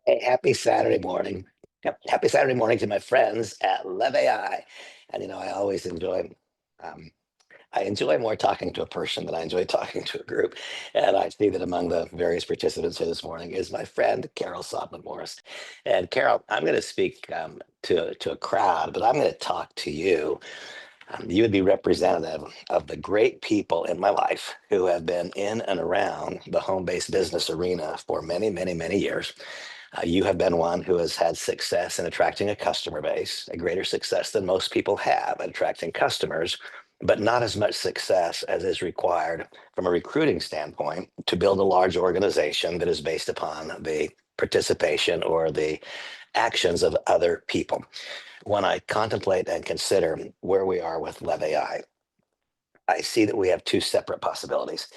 Hey, happy Saturday morning. Yep, happy Saturday morning to my friends at LevAI. And I always um, I enjoy more talking to a person than I enjoy talking to a group. And I see that among the various participants here this morning is my friend Carol Sodman Morris. And Carol, I'm going to speak to a crowd, but I'm going to talk to you. You would be representative of the great people in my life who have been in and around the home-based business arena for many, many, many years. You have been one who has had success in attracting a customer base, a greater success than most people have at attracting customers, but not as much success as is required from a recruiting standpoint to build a large organization that is based upon the participation or the actions of other people. When I contemplate and consider where we are with LevAI, I see that we have two separate possibilities.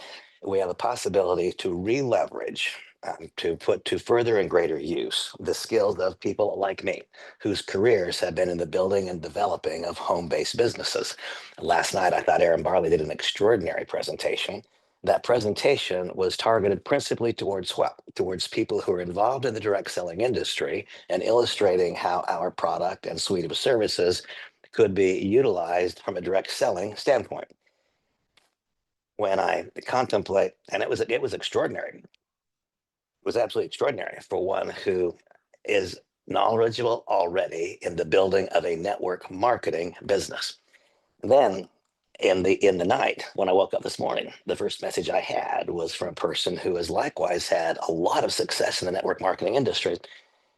We have a possibility to re-leverage, to put to further and greater use the skills of people like me, whose careers have been in the building and developing of home-based businesses. Last night, I thought Aaron Barley did an extraordinary presentation. That presentation was targeted principally towards what? Towards people who are involved in the direct selling industry and illustrating how our product and suite of services could be utilized from a direct selling standpoint. When I contemplate, and it was extraordinary. It was absolutely extraordinary for one who is knowledgeable already in the building of a network marketing business. Then in the night, when I woke up this morning, the first message I had was from a person who has likewise had a lot of success in the network marketing industry.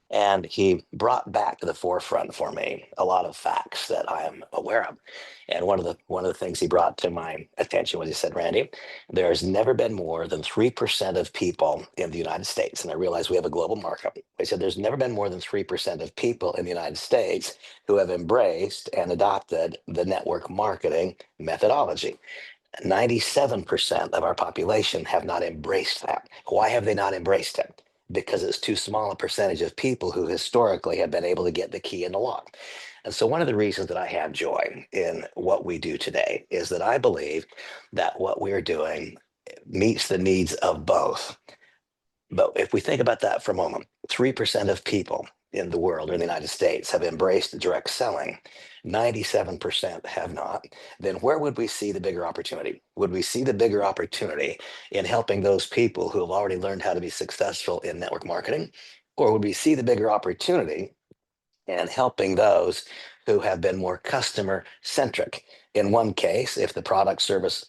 And he brought back to the forefront for me a lot of facts that I am aware of. And one of the things he brought to my attention was he said, Randy, there's never been more than 3% of people in the United States. And I realize we have a global market. He said there's never been more than 3% of people in the United States who have embraced and adopted the network marketing methodology. 97% of our population have not embraced that. Why have they not embraced it? Because it's too small a percentage of people who historically have been able to get the key in the lock. And so, one of the reasons that I have joy in what we do today is that I believe that what we're doing meets the needs of both. But if we think about that for a moment, 3% of people in the world or in the United States have embraced direct selling, 97% have not, then where would we see the bigger opportunity? Would we see the bigger opportunity in helping those people who have already learned how to be successful in network marketing? Or would we see the bigger opportunity and helping those who have been more customer centric? In one case, if the product service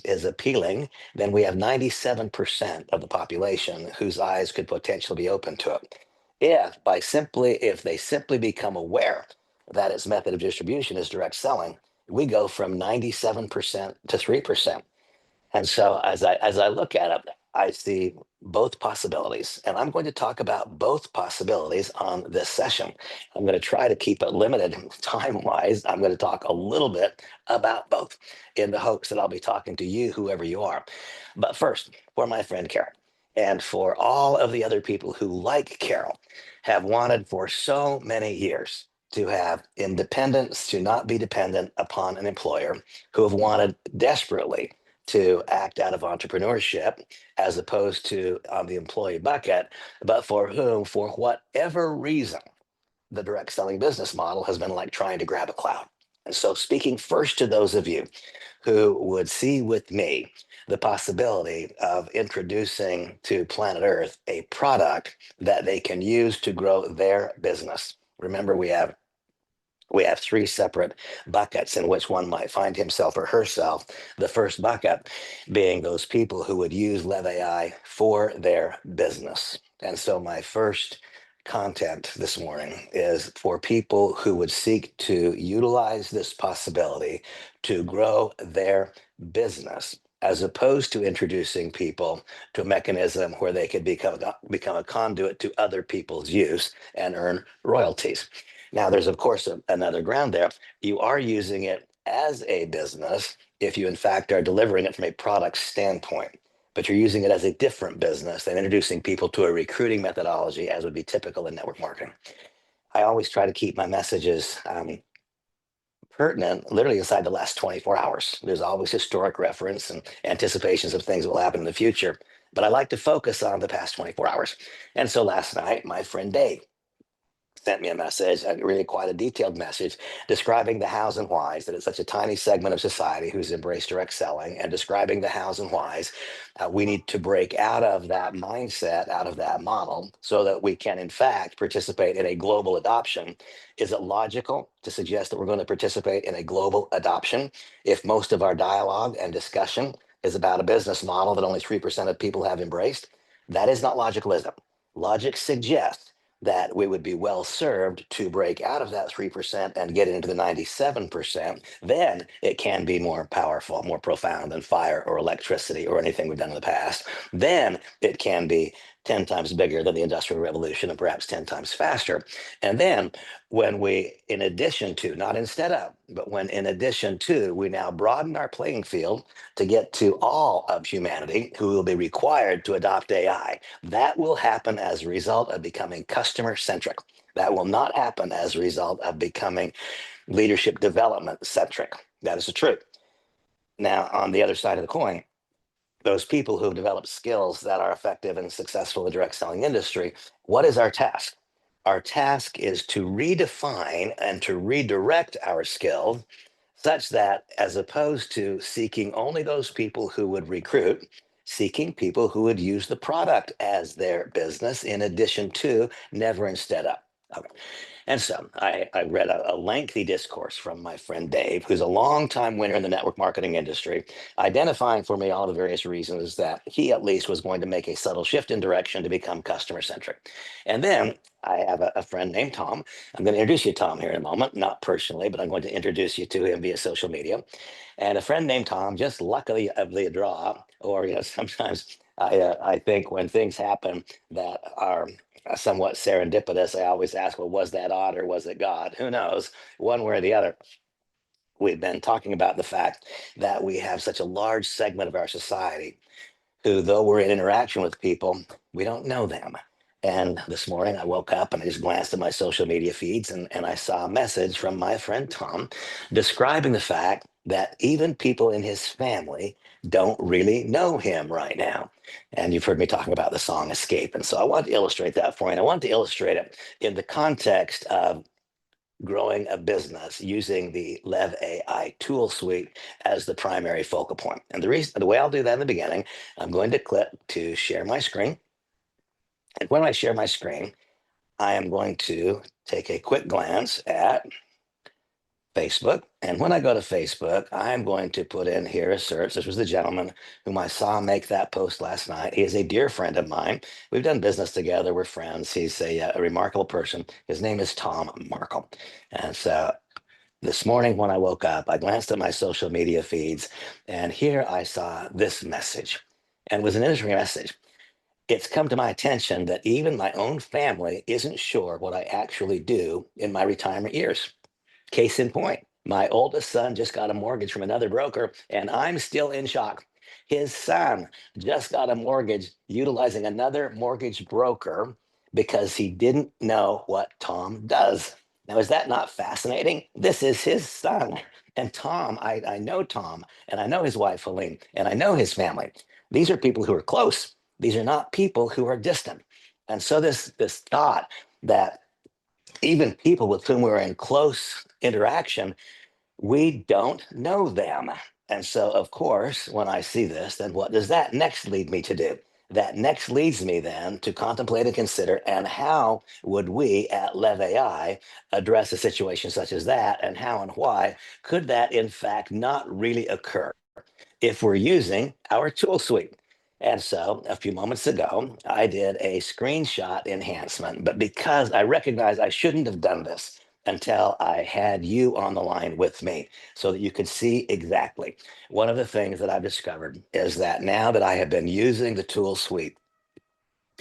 is appealing, then we have 97% of the population whose eyes could potentially be open to it. If they simply become aware that its method of distribution is direct selling, we go from 97% to 3%. And so as I look at it, I see both possibilities, and I'm going to talk about both possibilities on this session. I'm going to try to keep it limited time-wise. I'm going to talk a little bit about both in the hopes that I'll be talking to you, whoever you are. But first, for my friend Carol, and for all of the other people who, like Carol, have wanted for so many years to have independence, to not be dependent upon an employer, who have wanted desperately to act out of entrepreneurship as opposed to on the employee bucket, but for whom, for whatever reason, the direct selling business model has been like trying to grab a cloud. And so, speaking first to those of you who would see with me the possibility of introducing to planet Earth a product that they can use to grow their business. Remember, we have three separate buckets in which one might find himself or herself. The first bucket being those people who would use LevAI for their business. And so my first content this morning is for people who would seek to utilize this possibility to grow their business, as opposed to introducing people to a mechanism where they could become a conduit to other people's use and earn royalties. Now, there's of course another ground there. You are using it as a business if you, in fact, are delivering it from a product standpoint, but you're using it as a different business than introducing people to a recruiting methodology, as would be typical in network marketing. I always try to keep my messages pertinent literally inside the last 24 hours. There's always historic reference and anticipations of things that will happen in the future. But I like to focus on the past 24 hours. And so last night, my friend Dave sent me a message, really quite a detailed message, describing the hows and whys, that it's such a tiny segment of society who's embraced direct selling, and describing the hows and whys. We need to break out of that mindset, out of that model, so that we can, in fact, participate in a global adoption. Is it logical to suggest that we're going to participate in a global adoption if most of our dialogue and discussion is about a business model that only 3% of people have embraced? That is not logical, is it? Logic suggests that we would be well served to break out of that 3% and get into the 97%, then it can be more powerful, more profound than fire or electricity or anything we've done in the past. Then it can be 10 times bigger than the Industrial Revolution and perhaps 10 times faster. And then when we, in addition to, not instead of, but when in addition to, we now broaden our playing field to get to all of humanity who will be required to adopt AI, that will happen as a result of becoming customer centric. That will not happen as a result of becoming leadership development centric. That is the truth. Now, on the other side of the coin, those people who've developed skills that are effective and successful in the direct selling industry, what is our task? Our task is to redefine and to redirect our skills such that, as opposed to seeking only those people who would recruit, seeking people who would use the product as their business in addition to, never instead of. Okay. And so I read a lengthy discourse from my friend Dave, who's a longtime winner in the network marketing industry, identifying for me all the various reasons that he at least was going to make a subtle shift in direction to become customer centric. And then I have a friend named Tom. I'm going to introduce you to Tom here in a moment, not personally, but I'm going to introduce you to him via social media. And a friend named Tom, just luckily of the draw, or sometimes I think when things happen that are somewhat serendipitous, I always ask, well, was that odd or was it God? Who knows? One way or the other. We've been talking about the fact that we have such a large segment of our society who, though we're in interaction with people, we don't know them. And this morning I woke up and I just glanced at my social media feeds and I saw a message from my friend Tom describing the fact that even people in his family don't really know him right now. And you've heard me talking about the song Escape. And so I want to illustrate that for you. And I want to illustrate it in the context of growing a business using the LevAI tool suite as the primary focal point. And the way I'll do that in the beginning, I'm going to click to share my screen. And when I share my screen, I am going to take a quick glance at Facebook. And when I go to Facebook, I'm going to put in here a search. This was the gentleman whom I saw make that post last night. He is a dear friend of mine. We've done business together. We're friends. He's a remarkable person. His name is Tom Markle. And so this morning when I woke up, I glanced at my social media feeds, and here I saw this message. And it was an interesting message. It's come to my attention that even my own family isn't sure what I actually do in my retirement years. Case in point, my oldest son just got a mortgage from another broker, and I'm still in shock. His son just got a mortgage utilizing another mortgage broker because he didn't know what Tom does. Now, is that not fascinating? This is his son. And Tom, I know Tom, and I know his wife, Helene, and I know his family. These are people who are close. These are not people who are distant. And so this thought that even people with whom we're in close interaction, we don't know them. And so, of course, when I see this, then what does that next lead me to do? That next leads me then to contemplate and consider, and how would we at LevAI address a situation such as that, and how and why could that in fact not really occur if we're using our tool suite? And so a few moments ago, I did a screenshot enhancement, but because I recognized I shouldn't have done this until I had you on the line with me so that you could see exactly. One of the things that I've discovered is that now that I have been using the tool suite,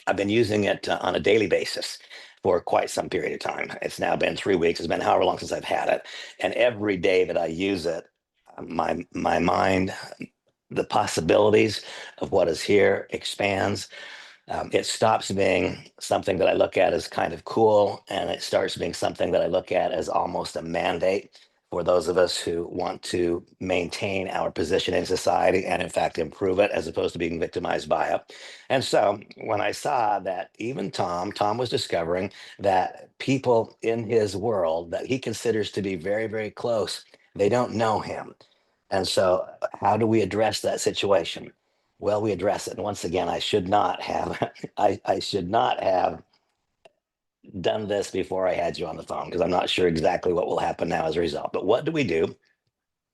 I've been using it on a daily basis for quite some period of time. It's now been 3 weeks. It's been however long since I've had it. And every day that I use it, my mind, the possibilities of what is here expands. It stops being something that I look at as kind of cool, and it starts being something that I look at as almost a mandate for those of us who want to maintain our position in society and, in fact, improve it as opposed to being victimized by it. And so when I saw that even Tom was discovering that people in his world that he considers to be very, very close, they don't know him. And so, how do we address that situation? Well, we address it. And once again, I should not have, I should not have done this before I had you on the phone because I'm not sure exactly what will happen now as a result. But what do?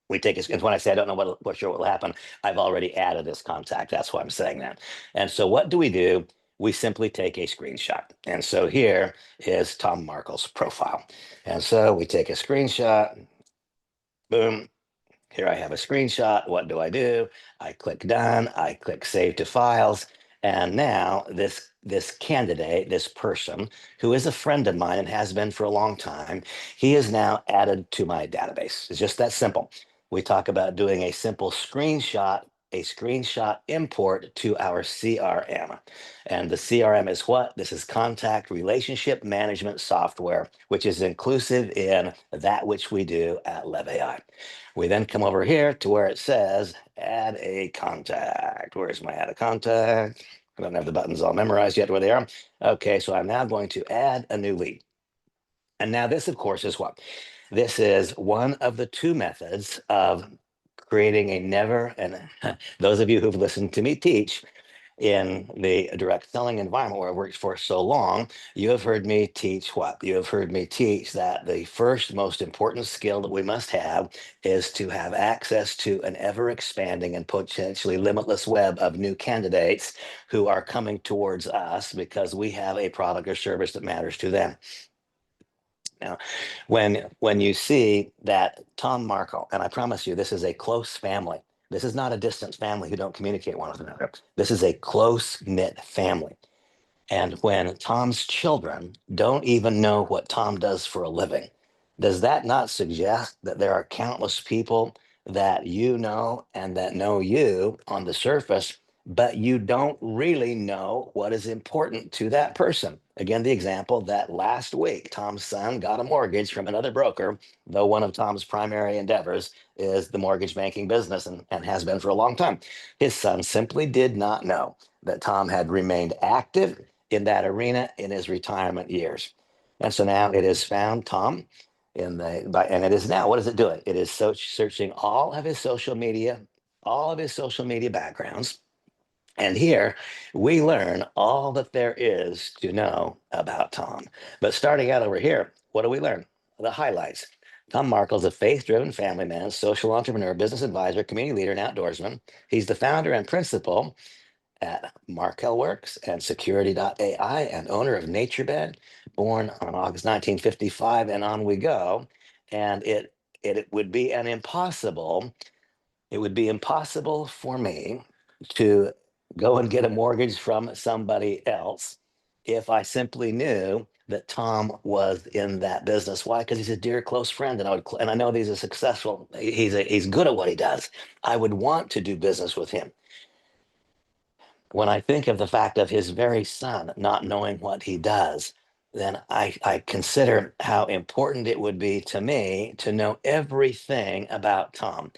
We take it. When I say I don't know what sure what will happen, I've already added this contact. That's why I'm saying that. And so what do? We simply take a screenshot. And so here is Tom Markle's profile. And so we take a screenshot. Boom. Here I have a screenshot. What do? I click done. I click save to files. And now this candidate, this person who is a friend of mine and has been for a long time, he is now added to my database. It's just that simple. We talk about doing a screenshot import to our CRM. And the CRM is what? This is contact relationship management software, which is inclusive in that which we do at LevAI. We then come over here to where it says add a contact. Where's my add a contact? I don't have the buttons all memorized yet where they are. Okay, so I'm now going to add a new lead. And now this, of course, is what? This is one of the two methods of creating a never, and those of you who've listened to me teach, in the direct selling environment where I worked for so long, you have heard me teach what? You have heard me teach that the first most important skill that we must have is to have access to an ever expanding and potentially limitless web of new candidates who are coming towards us because we have a product or service that matters to them. Now, when you see that Tom Markle, and I promise you, this is a close family. This is not a distant family who don't communicate one with another. This is a close knit family. And when Tom's children don't even know what Tom does for a living, does that not suggest that there are countless people that you know and that know you on the surface, but you don't really know what is important to that person? Again, the example that last week Tom's son got a mortgage from another broker, though one of Tom's primary endeavors is the mortgage banking business and has been for a long time. His son simply did not know that Tom had remained active in that arena in his retirement years. And so now it has found Tom and it is now, what is it doing? It is searching all of his social media backgrounds. And here we learn all that there is to know about Tom. But starting out over here, what do we learn? The highlights. Tom Markle is a faith-driven family man, social entrepreneur, business advisor, community leader, and outdoorsman. He's the founder and principal at Markel Works and Security.ai and owner of NatureBed, born on August 1955, and on we go. And it would be it would be impossible for me to go and get a mortgage from somebody else if I simply knew that Tom was in that business. Why? Because he's a dear close friend, and and I know that he's a successful. He's good at what he does. I would want to do business with him. When I think of the fact of his very son not knowing what he does, then I consider how important it would be to me to know everything about Tom.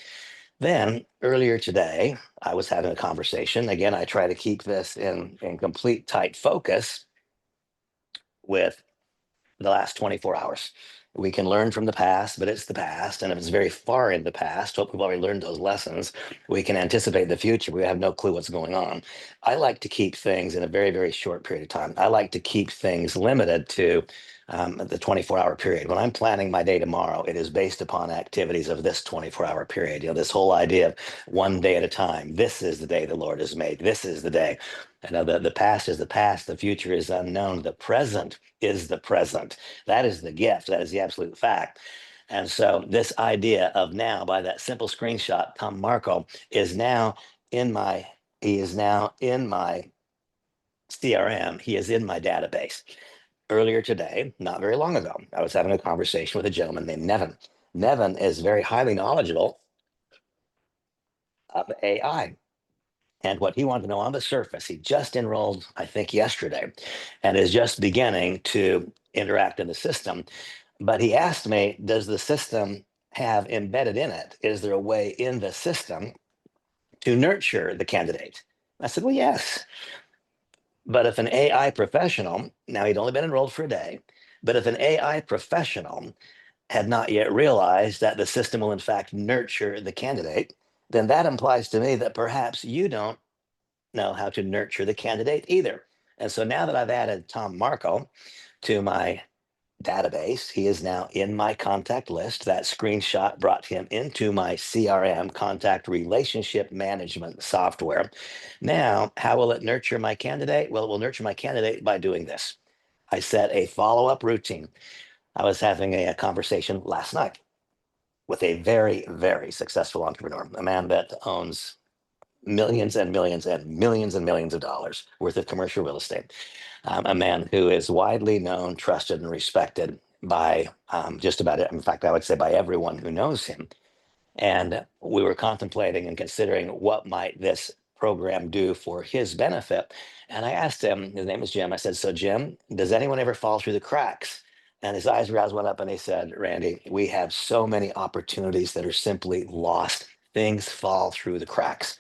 Then earlier today, I was having a conversation. Again, I try to keep this in complete tight focus with the last 24 hours. We can learn from the past, but it's the past. And if it's very far in the past, hope we've already learned those lessons. We can anticipate the future. We have no clue what's going on. I like to keep things in a very, very short period of time. I like to keep things limited to the 24-hour period. When I'm planning my day tomorrow, it is based upon activities of this 24-hour period. You know, this whole idea of one day at a time. This is the day the Lord has made. This is the day. I know the past is the past. The future is unknown. The present is the present. That is the gift. That is the absolute fact. And so this idea of now, by that simple screenshot, Tom Markle is now in my, he is now in my CRM. He is in my database. Earlier today, not very long ago, I was having a conversation with a gentleman named Nevin. Nevin is very highly knowledgeable of AI. And what he wanted to know on the surface, he just enrolled, I think, yesterday, and is just beginning to interact in the system. But he asked me, does the system have embedded in it? Is there a way in the system to nurture the candidate? I said, well, yes. But if an AI professional, now he'd only been enrolled for a day, but if an AI professional had not yet realized that the system will in fact nurture the candidate, then that implies to me that perhaps you don't know how to nurture the candidate either. And so now that I've added Tom Marco to my database, he is now in my contact list. That screenshot brought him into my CRM, contact relationship management software. Now, how will it nurture my candidate? Well, it will nurture my candidate by doing this. I set a follow up routine. I was having a conversation last night with a very, very successful entrepreneur, a man that owns millions and millions and millions and millions of dollars worth of commercial real estate. A man who is widely known, trusted, and respected by just about it. In fact, I would say by everyone who knows him. And we were contemplating and considering what might this program do for his benefit. And I asked him, his name is Jim. I said, so Jim, does anyone ever fall through the cracks? And his eyebrows went up and he said, Randy, we have so many opportunities that are simply lost. Things fall through the cracks.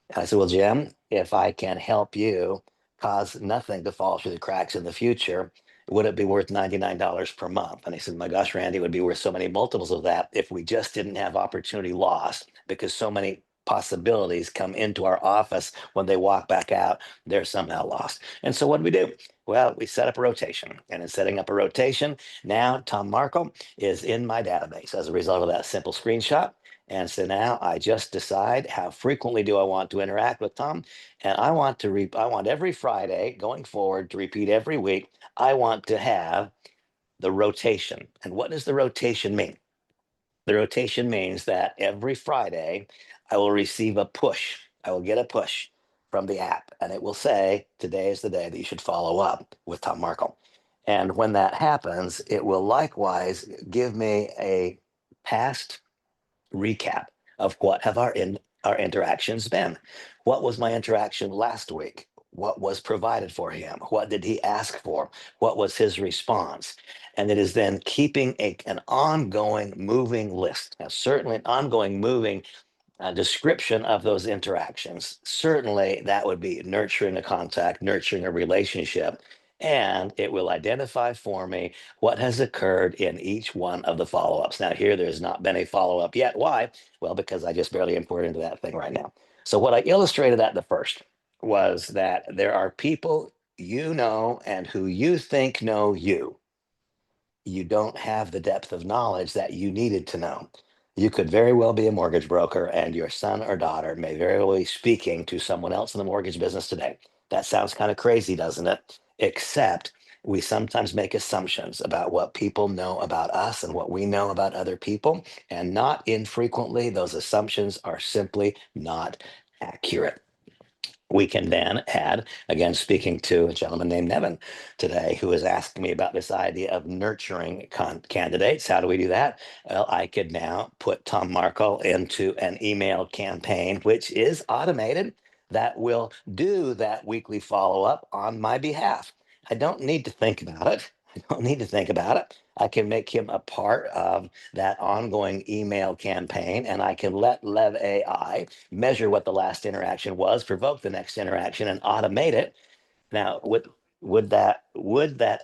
And I said, well, Jim, if I can help you cause nothing to fall through the cracks in the future, would it be worth $99 per month? And he said, my gosh, Randy, it would be worth so many multiples of that if we just didn't have opportunity lost, because so many possibilities come into our office when they walk back out, they're somehow lost. And so what do we do? Well, we set up a rotation. And in setting up a rotation, now Tom Marco is in my database as a result of that simple screenshot. And so now I just decide how frequently do I want to interact with Tom. And I want I want every Friday going forward to repeat every week. I want to have the rotation. And what does the rotation mean? The rotation means that every Friday I will receive a push. I will get a push from the app and it will say, today is the day that you should follow up with Tom Markle. And when that happens, it will likewise give me a past recap of what have our interactions been. What was my interaction last week? What was provided for him? What did he ask for? What was his response? And it is then keeping an ongoing moving list. Now, certainly an ongoing moving description of those interactions. Certainly, that would be nurturing a contact, nurturing a relationship, and it will identify for me what has occurred in each one of the follow ups. Now, here there's not been a follow up yet. Why? Well, because I just barely imported into that thing right now. So, what I illustrated at the first was that there are people you know and who you think know you. You don't have the depth of knowledge that you needed to know. You could very well be a mortgage broker, and your son or daughter may very well be speaking to someone else in the mortgage business today. That sounds kind of crazy, doesn't it? Except we sometimes make assumptions about what people know about us and what we know about other people. And not infrequently, those assumptions are simply not accurate. We can then add, again, speaking to a gentleman named Nevin today, who was asking me about this idea of nurturing candidates. How do we do that? Well, I could now put Tom Markle into an email campaign, which is automated, that will do that weekly follow up on my behalf. I don't need to think about it. I don't need to think about it. I can make him a part of that ongoing email campaign, and I can let LevAI measure what the last interaction was, provoke the next interaction, and automate it. Now, would that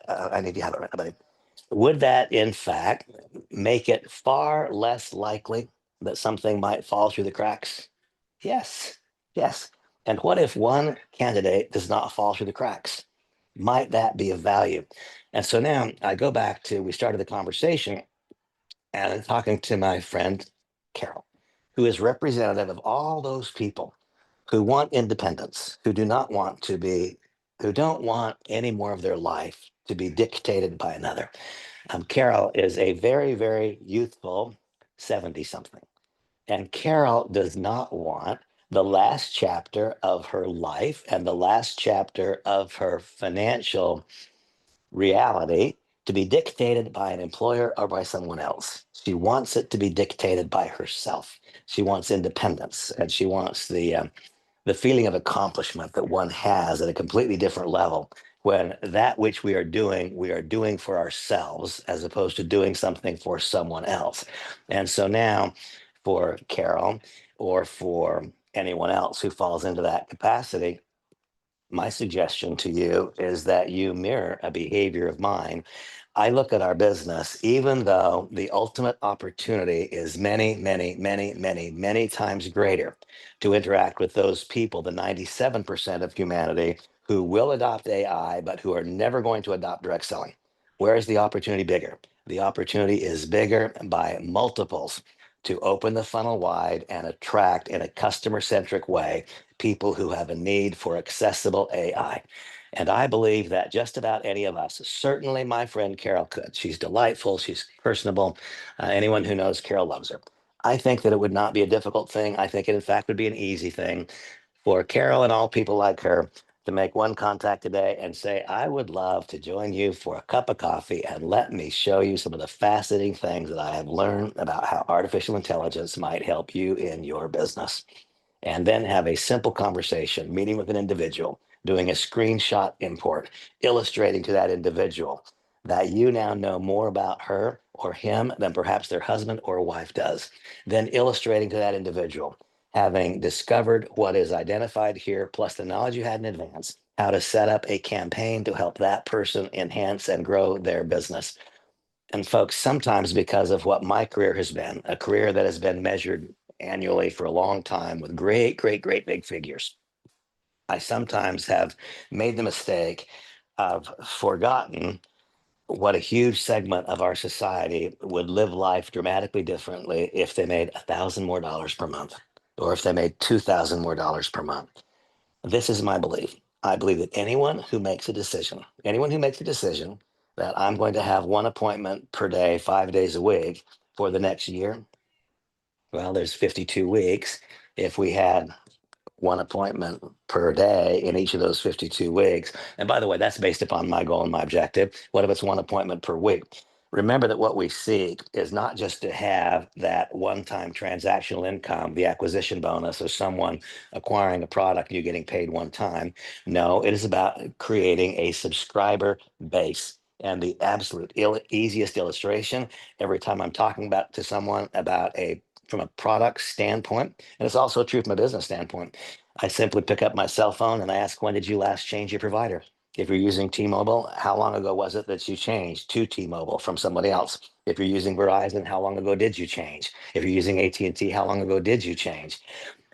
I need to have it right, buddy. Would that in fact make it far less likely that something might fall through the cracks? Yes, yes. And what if one candidate does not fall through the cracks? Might that be of value? And so now I go back to, we started the conversation and I'm talking to my friend Carol, who is representative of all those people who want independence, who do not want to be, who don't want any more of their life to be dictated by another. Carol is a very, very youthful 70 something. And Carol does not want the last chapter of her life and the last chapter of her financial reality to be dictated by an employer or by someone else. She wants it to be dictated by herself. She wants independence, and she wants the feeling of accomplishment that one has at a completely different level when that which we are doing for ourselves as opposed to doing something for someone else. And so now, for Carol or for anyone else who falls into that capacity, my suggestion to you is that you mirror a behavior of mine. I look at our business, even though the ultimate opportunity is many, many, many, many, many times greater to interact with those people, the 97% of humanity who will adopt AI, but who are never going to adopt direct selling. Where is the opportunity bigger? The opportunity is bigger by multiples to open the funnel wide and attract in a customer centric way people who have a need for accessible AI. And I believe that just about any of us, certainly my friend Carol could. She's delightful, she's personable. Anyone who knows Carol loves her. I think that it would not be a difficult thing. I think it, in fact, would be an easy thing for Carol and all people like her to make one contact today and say, I would love to join you for a cup of coffee and let me show you some of the fascinating things that I have learned about how artificial intelligence might help you in your business, and then have a simple conversation, meeting with an individual, doing a screenshot import, illustrating to that individual that you now know more about her or him than perhaps their husband or wife does. Then illustrating to that individual, having discovered what is identified here, plus the knowledge you had in advance, how to set up a campaign to help that person enhance and grow their business. And folks, sometimes because of what my career has been, a career that has been measured annually for a long time with great, great, great big figures, I sometimes have made the mistake of forgotten what a huge segment of our society would live life dramatically differently if they made $1,000 more per month, or if they made $2,000 more per month. This is my belief. I believe that anyone who makes a decision that I'm going to have one appointment per day, 5 days a week for the next year, well, there's 52 weeks. If we had one appointment per day in each of those 52 weeks. And by the way, that's based upon my goal and my objective. What if it's one appointment per week? Remember that what we seek is not just to have that one-time transactional income, the acquisition bonus of someone acquiring a product and you getting paid one time. No, it is about creating a subscriber base. And the absolute easiest illustration, every time I'm talking about to someone about from a product standpoint, and it's also true from a business standpoint, I simply pick up my cell phone and I ask, when did you last change your provider? If you're using T-Mobile, how long ago was it that you changed to T-Mobile from somebody else? If you're using Verizon, how long ago did you change? If you're using AT&T, how long ago did you change?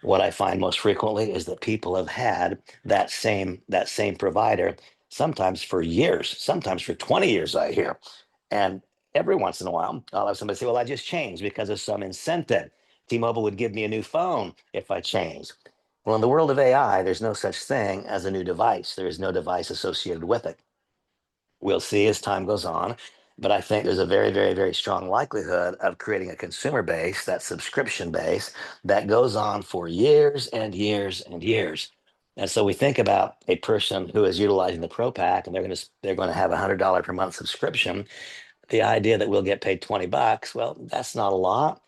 What I find most frequently is that people have had that same provider sometimes for years, sometimes for 20 years, I hear. And every once in a while, I'll have somebody say, well, I just changed because of some incentive. T-Mobile would give me a new phone if I changed. Well, in the world of AI, there's no such thing as a new device. There is no device associated with it. We'll see as time goes on. But I think there's a very, very, very strong likelihood of creating a consumer base, that subscription base, that goes on for years and years and years. And so we think about a person who is utilizing the Pro Pack and they're going to have $100 per month subscription. The idea that we'll get paid 20 bucks, well, that's not a lot,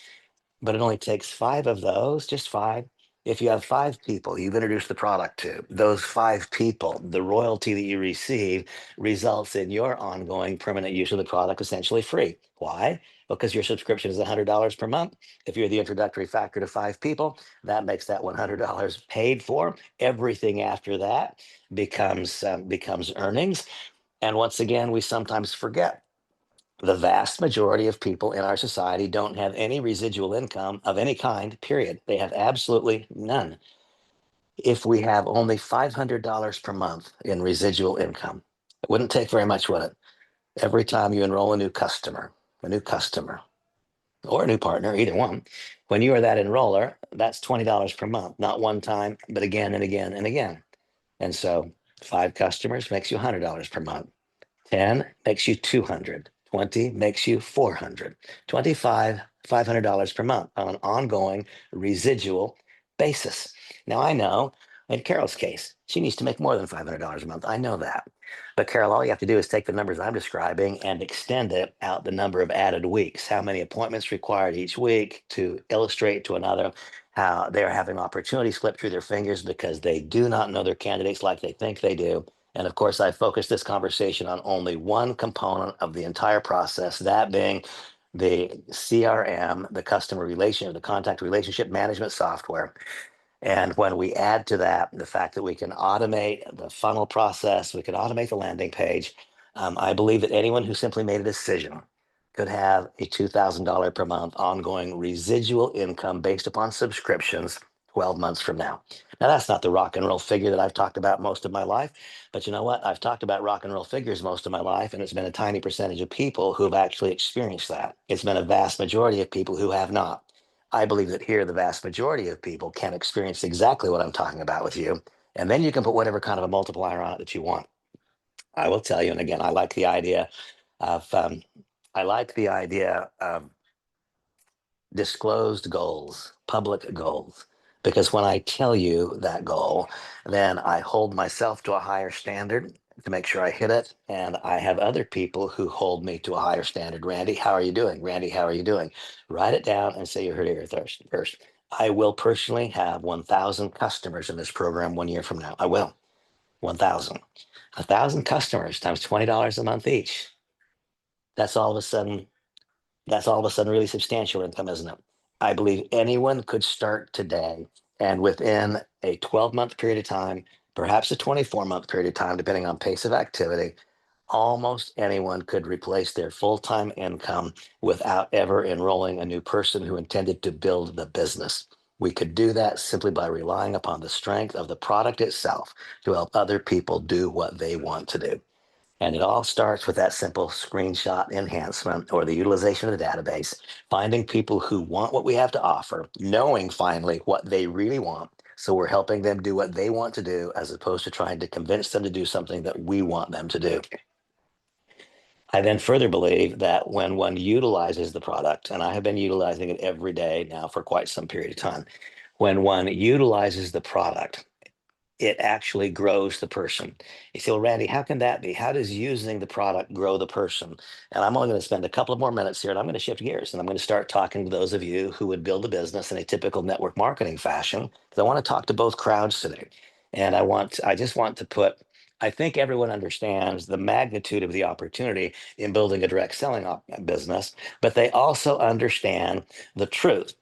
but it only takes five of those, just five. If you have five people you've introduced the product to, those five people, the royalty that you receive results in your ongoing permanent use of the product essentially free. Why? Because your subscription is $100 per month. If you're the introductory factor to five people, that makes that $100 paid for. Everything after that becomes earnings. And once again, we sometimes forget the vast majority of people in our society don't have any residual income of any kind, period. They have absolutely none. If we have only $500 per month in residual income, it wouldn't take very much, would it? Every time you enroll a new customer, or a new partner, either one, when you are that enroller, that's $20 per month, not one time, but again and again and again. And so 5 customers makes you $100 per month. 10 makes you 200. 20 makes you 400. 25, $500 per month on an ongoing residual basis. Now, I know in Carol's case, she needs to make more than $500 a month. I know that. But Carol, all you have to do is take the numbers I'm describing and extend it out the number of added weeks, how many appointments required each week, to illustrate to another how they're having opportunities slip through their fingers because they do not know their candidates like they think they do. And of course, I focused this conversation on only one component of the entire process, that being the CRM, the customer relation, the contact relationship management software. And when we add to that the fact that we can automate the funnel process, we can automate the landing page, I believe that anyone who simply made a decision could have a $2,000 per month ongoing residual income based upon subscriptions 12 months from now. Now, that's not the rock and roll figure that I've talked about most of my life, but you know what? I've talked about rock and roll figures most of my life, and it's been a tiny percentage of people who have actually experienced that. It's been a vast majority of people who have not. I believe that here, the vast majority of people can experience exactly what I'm talking about with you. And then you can put whatever kind of a multiplier on it that you want. I will tell you, and again, of, um, I like the idea of disclosed goals, public goals. Because when I tell you that goal, then I hold myself to a higher standard to make sure I hit it. And I have other people who hold me to a higher standard. Randy, how are you doing? Randy, how are you doing? Write it down and say you heard it here first. I will personally have 1,000 customers in this program 1 year from now. I will. 1,000. 1,000 customers times $20 a month each. That's all of a sudden that's all of a sudden really substantial income, isn't it? I believe anyone could start today, and within a 12-month period of time, perhaps a 24-month period of time, depending on pace of activity, almost anyone could replace their full-time income without ever enrolling a new person who intended to build the business. We could do that simply by relying upon the strength of the product itself to help other people do what they want to do. And it all starts with that simple screenshot enhancement or the utilization of the database, finding people who want what we have to offer, knowing finally what they really want. So we're helping them do what they want to do as opposed to trying to convince them to do something that we want them to do. I then further believe that when one utilizes the product, and I have been utilizing it every day now for quite some period of time, when one utilizes the product, it actually grows the person. You say, well, Randy, how can that be? How does using the product grow the person? And I'm only going to spend a couple of more minutes here and I'm going to shift gears and I'm going to start talking to those of you who would build a business in a typical network marketing fashion. Because I want to talk to both crowds today. And I just want to put, I think everyone understands the magnitude of the opportunity in building a direct selling business, but they also understand the truth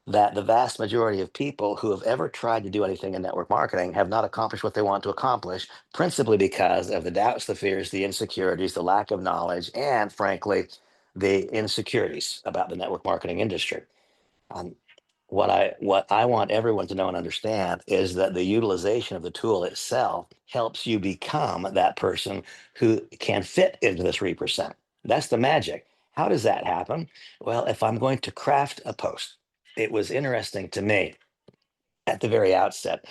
that the vast majority of people who have ever tried to do anything in network marketing have not accomplished what they want to accomplish, principally because of the doubts, the fears, the insecurities, the lack of knowledge, and frankly, the insecurities about the network marketing industry. Um, what I want everyone to know and understand is that the utilization of the tool itself helps you become that person who can fit into the 3%. That's the magic. How does that happen? Well, if I'm going to craft a post, it was interesting to me at the very outset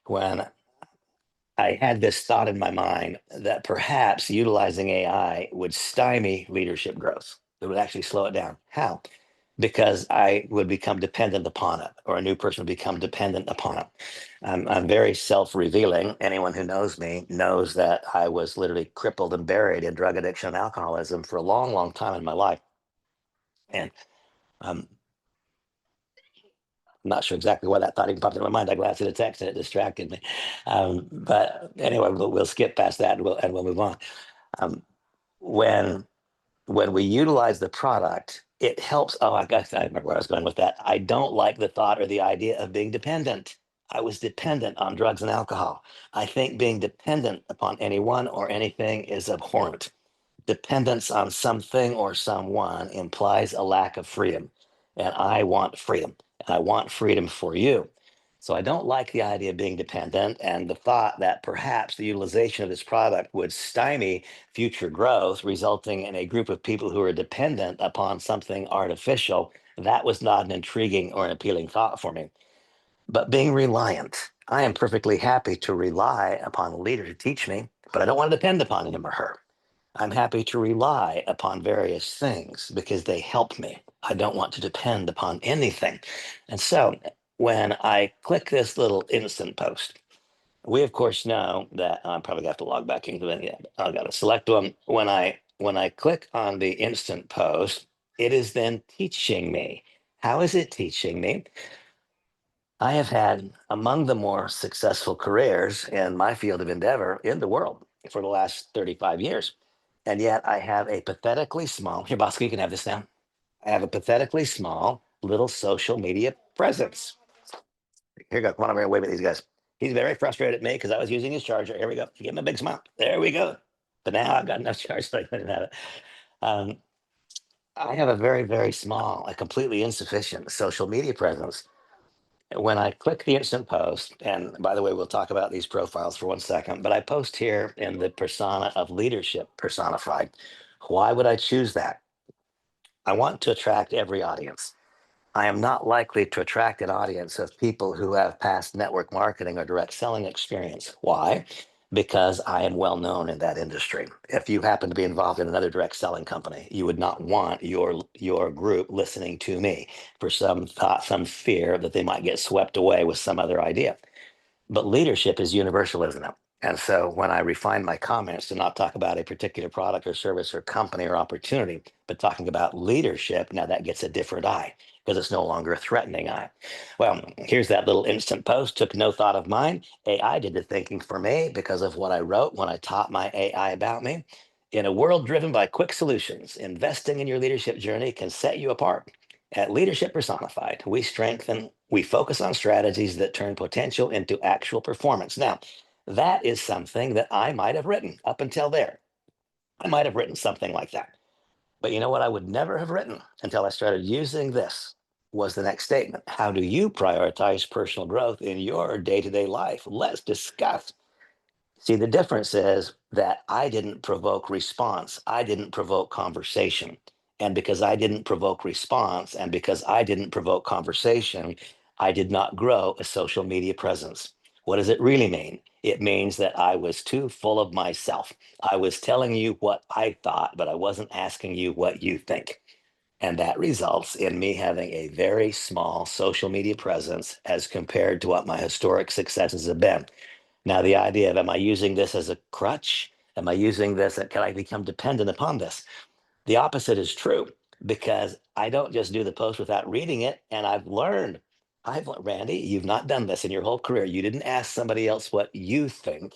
when I had this thought in my mind that perhaps utilizing AI would stymie leadership growth. It would actually slow it down. How? Because I would become dependent upon it, or a new person would become dependent upon it. I'm very self revealing. Anyone who knows me knows that I was literally crippled and buried in drug addiction and alcoholism for a long, long time in my life. And um, I'm not sure exactly why that thought even popped in my mind. I glanced at a text and it distracted me. But anyway, we'll skip past that and we'll move on. Um, when when we utilize the product, it helps. Oh, I guess I remember where I was going with that. I don't like the thought or the idea of being dependent. I was dependent on drugs and alcohol. I think being dependent upon anyone or anything is abhorrent. Dependence on something or someone implies a lack of freedom. And I want freedom. And I want freedom for you. So I don't like the idea of being dependent and the thought that perhaps the utilization of this product would stymie future growth, resulting in a group of people who are dependent upon something artificial. That was not an intriguing or an appealing thought for me. But being reliant, I am perfectly happy to rely upon a leader to teach me, but I don't want to depend upon him or her. I'm happy to rely upon various things because they help me. I don't want to depend upon anything. And so when I click this little instant post, we of course know that I'm probably gonna have to log back into it. Yeah, I gotta select one. When I click on the instant post, it is then teaching me. How is it teaching me? I have had among the more successful careers in my field of endeavor in the world. for the last 35 years. And yet I have a pathetically small, here, Bosco, you can have this now. I have a pathetically small little social media presence. Here we go. Come on over here and wave at these guys. He's very frustrated at me because I was using his charger. Here we go. Give him a big smile. There we go. But now I've got enough charge so I couldn't have it. Um, I have a very, very small, a completely insufficient social media presence. When I click the instant post, and by the way, we'll talk about these profiles for 1 second, but I post here in the persona of leadership personified. Why would I choose that? I want to attract every audience. I am not likely to attract an audience of people who have past network marketing or direct selling experience. Why? Because I am well known in that industry. If you happen to be involved in another direct selling company, you would not want your group listening to me for some thought, some fear that they might get swept away with some other idea. But leadership is universal, isn't it? And so when I refine my comments to not talk about a particular product or service or company or opportunity, but talking about leadership, now that gets a different eye because it's no longer a threatening eye. Well, here's that little instant post, took no thought of mine. AI did the thinking for me because of what I wrote when I taught my AI about me. In a world driven by quick solutions, investing in your leadership journey can set you apart. At Leadership Personified, we focus on strategies that turn potential into actual performance. Now, that is something that I might have written up until there. I might have written something like that. But you know what I would never have written until I started using this was the next statement. How do you prioritize personal growth in your day to day life? Let's discuss. See, the difference is that I didn't provoke response. I didn't provoke conversation. And because I didn't provoke response and because I didn't provoke conversation, I did not grow a social media presence. What does it really mean? It means that I was too full of myself. I was telling you what I thought, but I wasn't asking you what you think. And that results in me having a very small social media presence as compared to what my historic successes have been. Now, the idea of am I using this as a crutch? Am I using this? Can I become dependent upon this? The opposite is true because I don't just do the post without reading it. And Randy, you've not done this in your whole career. You didn't ask somebody else what you think.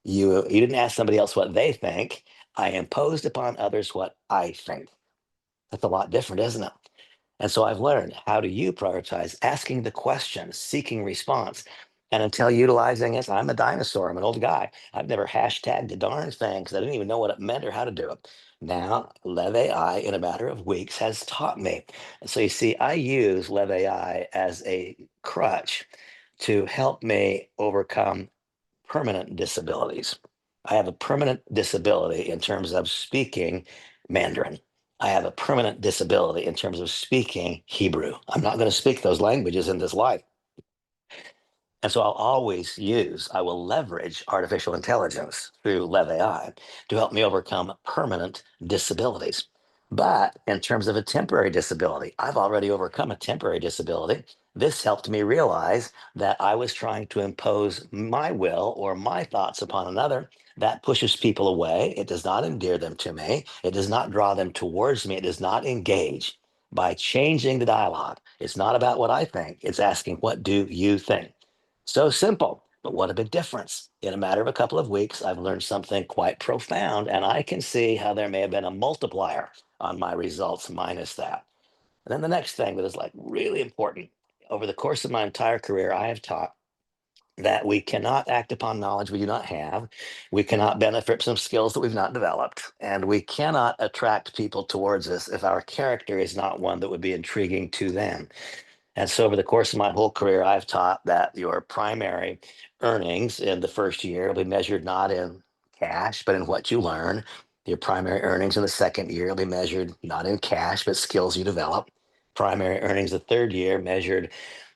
You didn't ask somebody else what they think. I imposed upon others what I think. That's a lot different, isn't it? And so I've learned how do you prioritize asking the question, seeking response. And until utilizing it, I'm a dinosaur. I'm an old guy. I've never hashtagged a darn thing because I didn't even know what it meant or how to do it. Now, LevAI in a matter of weeks has taught me. And so you see, I use LevAI as a crutch to help me overcome permanent disabilities. I have a permanent disability in terms of speaking Mandarin. I have a permanent disability in terms of speaking Hebrew. I'm not going to speak those languages in this life. And so I will leverage artificial intelligence through LevAI to help me overcome permanent disabilities. But in terms of a temporary disability, I've already overcome a temporary disability. This helped me realize that I was trying to impose my will or my thoughts upon another. That pushes people away. It does not endear them to me. It does not draw them towards me. It does not engage. By changing the dialogue, it's not about what I think, it's asking, what do you think? So simple, but what a big difference. In a matter of a couple of weeks, I've learned something quite profound, and I can see how there may have been a multiplier on my results minus that. And then the next thing that is like really important over the course of my entire career, I have taught that we cannot act upon knowledge we do not have. We cannot benefit from skills that we've not developed. And we cannot attract people towards us if our character is not one that would be intriguing to them. And so over the course of my whole career, I've taught that your primary earnings in the first year will be measured not in cash, but in what you learn. Your primary earnings in the second year will be measured not in cash, but skills you develop. Primary earnings the third year measured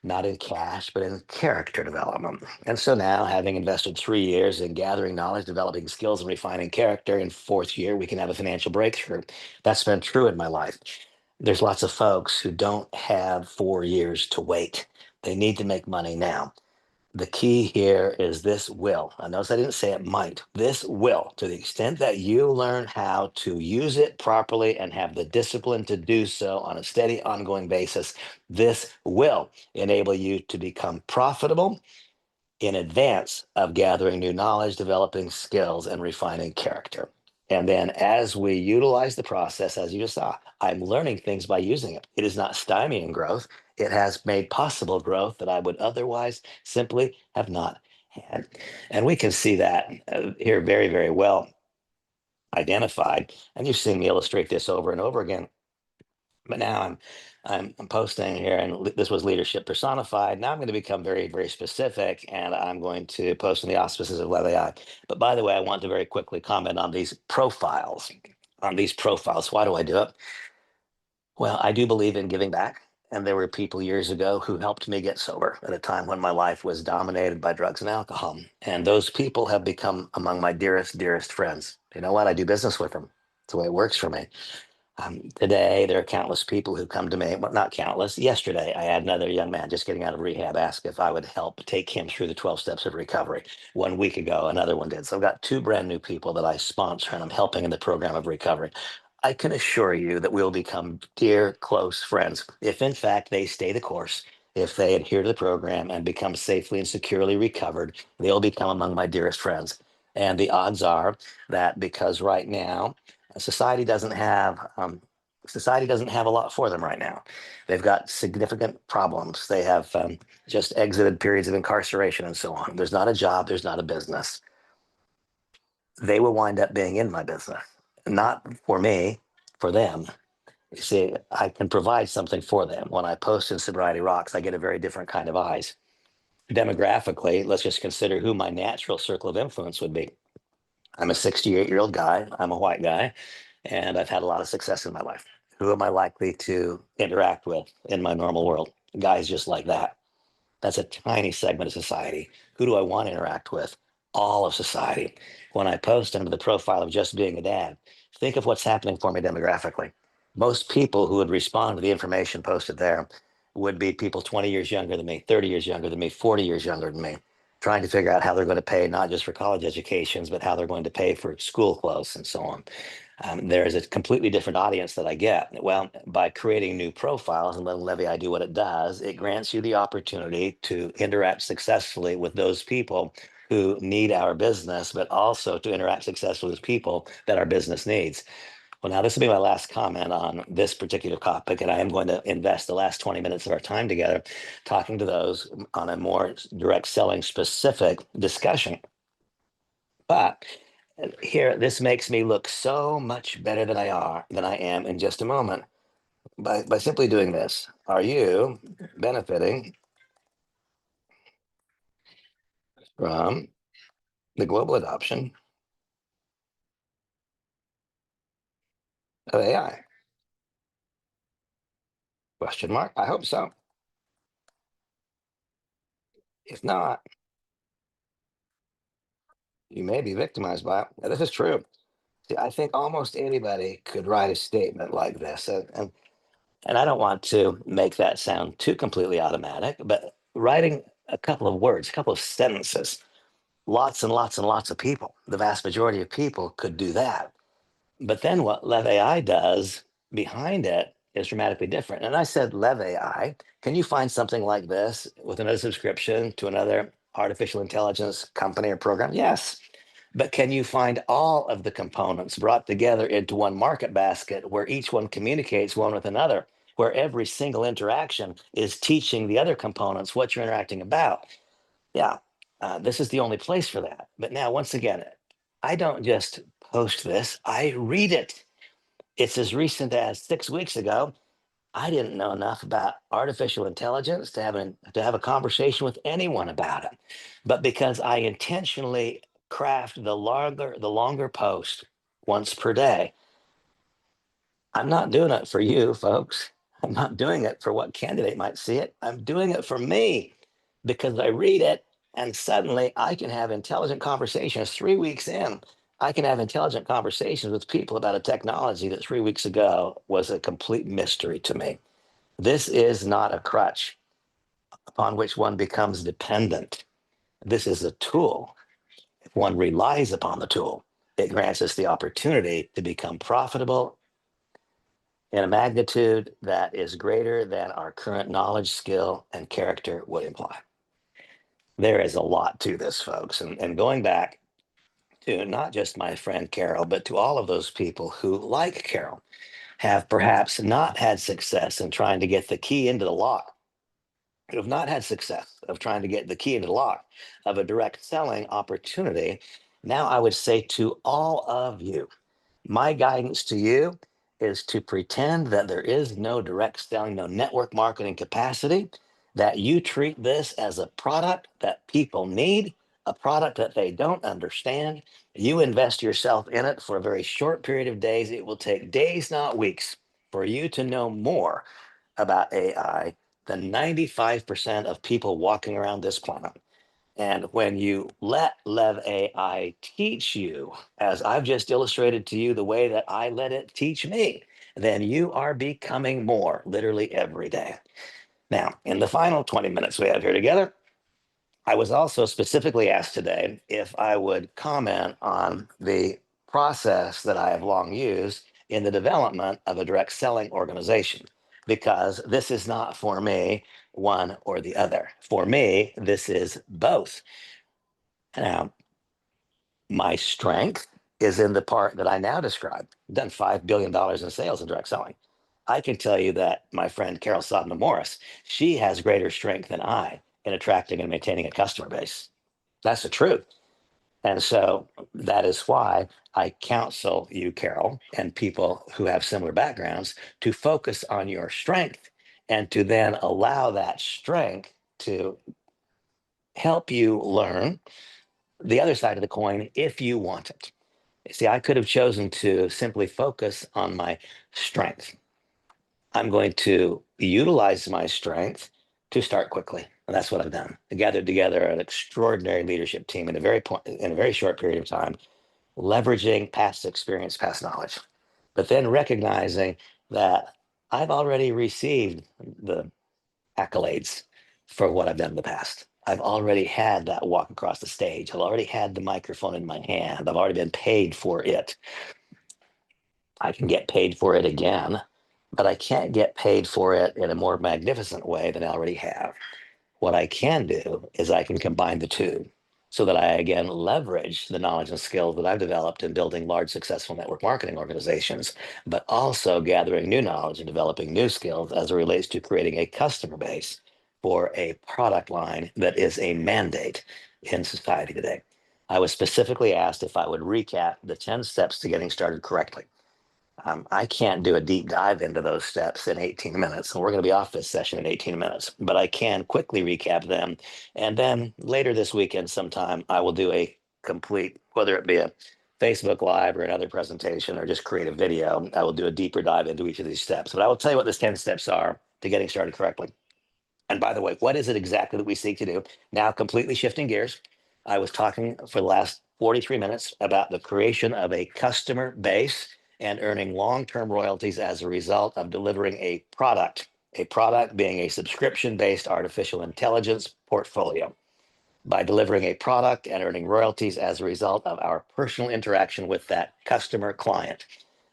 not in cash, but in character development. And so now, having invested 3 years in gathering knowledge, developing skills, and refining character, in fourth year, we can have a financial breakthrough. That's been true in my life. There's lots of folks who don't have 4 years to wait. They need to make money now. The key here is this will. I notice I didn't say it might. This will, to the extent that you learn how to use it properly and have the discipline to do so on a steady, ongoing basis, this will enable you to become profitable in advance of gathering new knowledge, developing skills, and refining character. And then as we utilize the process, as you just saw, I'm learning things by using it. It is not stymieing growth. It has made possible growth that I would otherwise simply have not had. And we can see that here very, very well identified. And you've seen me illustrate this over and over again. But now I'm posting here, and this was leadership personified. Now I'm going to become very, very specific, and I'm going to post in the auspices of LevAI. But by the way, I want to very quickly comment on these profiles. On these profiles, why do I do it? Well, I do believe in giving back. And there were people years ago who helped me get sober at a time when my life was dominated by drugs and alcohol. And those people have become among my dearest, dearest friends. You know what? I do business with them. It's the way it works for me. Today, there are countless people who come to me. Well, not countless. Yesterday, I had another young man just getting out of rehab ask if I would help take him through the 12 steps of recovery. 1 week ago, another one did. So I've got two brand new people that I sponsor and I'm helping in the program of recovery. I can assure you that we'll become dear, close friends if, in fact, they stay the course. If they adhere to the program and become safely and securely recovered, they'll become among my dearest friends. And the odds are that because right now, society doesn't have society doesn't have a lot for them right now. They've got significant problems. They have just exited periods of incarceration and so on. There's not a job. There's not a business. They will wind up being in my business, not for me, for them. You see, I can provide something for them. When I post in Sobriety Rocks, I get a very different kind of eyes. Demographically, let's just consider who my natural circle of influence would be. I'm a 68-year-old guy. I'm a white guy, and I've had a lot of success in my life. Who am I likely to interact with in my normal world? Guys just like that. That's a tiny segment of society. Who do I want to interact with? All of society. When I post under the profile of just being a dad, think of what's happening for me demographically. Most people who would respond to the information posted there would be people 20 years younger than me, 30 years younger than me, 40 years younger than me, trying to figure out how they're going to pay not just for college educations, but how they're going to pay for school clothes and so on. There is a completely different audience that I get. Well, by creating new profiles and letting LevAI do what it does, it grants you the opportunity to interact successfully with those people who need our business, but also to interact successfully with people that our business needs. Well, now this will be my last comment on this particular topic, and I am going to invest the last 20 minutes of our time together talking to those on a more direct selling specific discussion. But here, this makes me look so much better than I am in just a moment by simply doing this. Are you benefiting from the global adoption of AI? Question mark. I hope so. If not, you may be victimized by it. Now, this is true. See, I think almost anybody could write a statement like this, and I don't want to make that sound too completely automatic, but writing a couple of words, a couple of sentences, lots and lots and lots of people, the vast majority of people could do that. But then what LevAI does behind it is dramatically different. And I said, LevAI, can you find something like this with another subscription to another artificial intelligence company or program? Yes. But can you find all of the components brought together into one market basket where each one communicates one with another, where every single interaction is teaching the other components what you're interacting about? Yeah, this is the only place for that. But now, once again, I don't just post this, I read it. It's as recent as 6 weeks ago. I didn't know enough about artificial intelligence to have a conversation with anyone about it. But because I intentionally craft the longer post once per day, I'm not doing it for you, folks. I'm not doing it for what candidate might see it. I'm doing it for me because I read it and suddenly I can have intelligent conversations 3 weeks in. I can have intelligent conversations with people about a technology that 3 weeks ago was a complete mystery to me. This is not a crutch upon which one becomes dependent. This is a tool. If one relies upon the tool, it grants us the opportunity to become profitable in a magnitude that is greater than our current knowledge, skill, and character would imply. There is a lot to this, folks. And going back to not just my friend Carol, but to all of those people who, like Carol, have perhaps not had success in trying to get the key into the lock, who have not had success of trying to get the key into the lock of a direct selling opportunity. Now, I would say to all of you, my guidance to you is to pretend that there is no direct selling, no network marketing capacity, that you treat this as a product that people need, a product that they don't understand. You invest yourself in it for a very short period of days. It will take days, not weeks, for you to know more about AI than 95% of people walking around this planet. And when you let LevAI teach you, as I've just illustrated to you, the way that I let it teach me, then you are becoming more literally every day. Now, in the final 20 minutes we have here together, I was also specifically asked today if I would comment on the process that I have long used in the development of a direct selling organization, because this is not for me one or the other. For me, this is both. Now, my strength is in the part that I now describe. I've done $5 billion in sales in direct selling. I can tell you that my friend Carol Sobna Morris, she has greater strength than I in attracting and maintaining a customer base. That's the truth. And so that is why I counsel you, Carol, and people who have similar backgrounds to focus on your strength and to then allow that strength to help you learn the other side of the coin if you want it. See, I could have chosen to simply focus on my strength. I'm going to utilize my strength to start quickly. And that's what I've done. I gathered together an extraordinary leadership team in in a very short period of time, leveraging past experience, past knowledge, but then recognizing that I've already received the accolades for what I've done in the past. I've already had that walk across the stage. I've already had the microphone in my hand. I've already been paid for it. I can get paid for it again, but I can't get paid for it in a more magnificent way than I already have. What I can do is I can combine the two so that I again leverage the knowledge and skills that I've developed in building large successful network marketing organizations, but also gathering new knowledge and developing new skills as it relates to creating a customer base for a product line that is a mandate in society today. I was specifically asked if I would recap the 10 steps to getting started correctly. I can't do a deep dive into those steps in 18 minutes, and we're going to be off this session in 18 minutes, but I can quickly recap them. And then later this weekend, sometime, I will do a complete, whether it be a Facebook Live or another presentation or just create a video, I will do a deeper dive into each of these steps. But I will tell you what the 10 steps are to getting started correctly. And by the way, what is it exactly that we seek to do? Now, completely shifting gears, I was talking for the last 43 minutes about the creation of a customer base and earning long-term royalties as a result of delivering a product being a subscription-based artificial intelligence portfolio. By delivering a product and earning royalties as a result of our personal interaction with that customer client.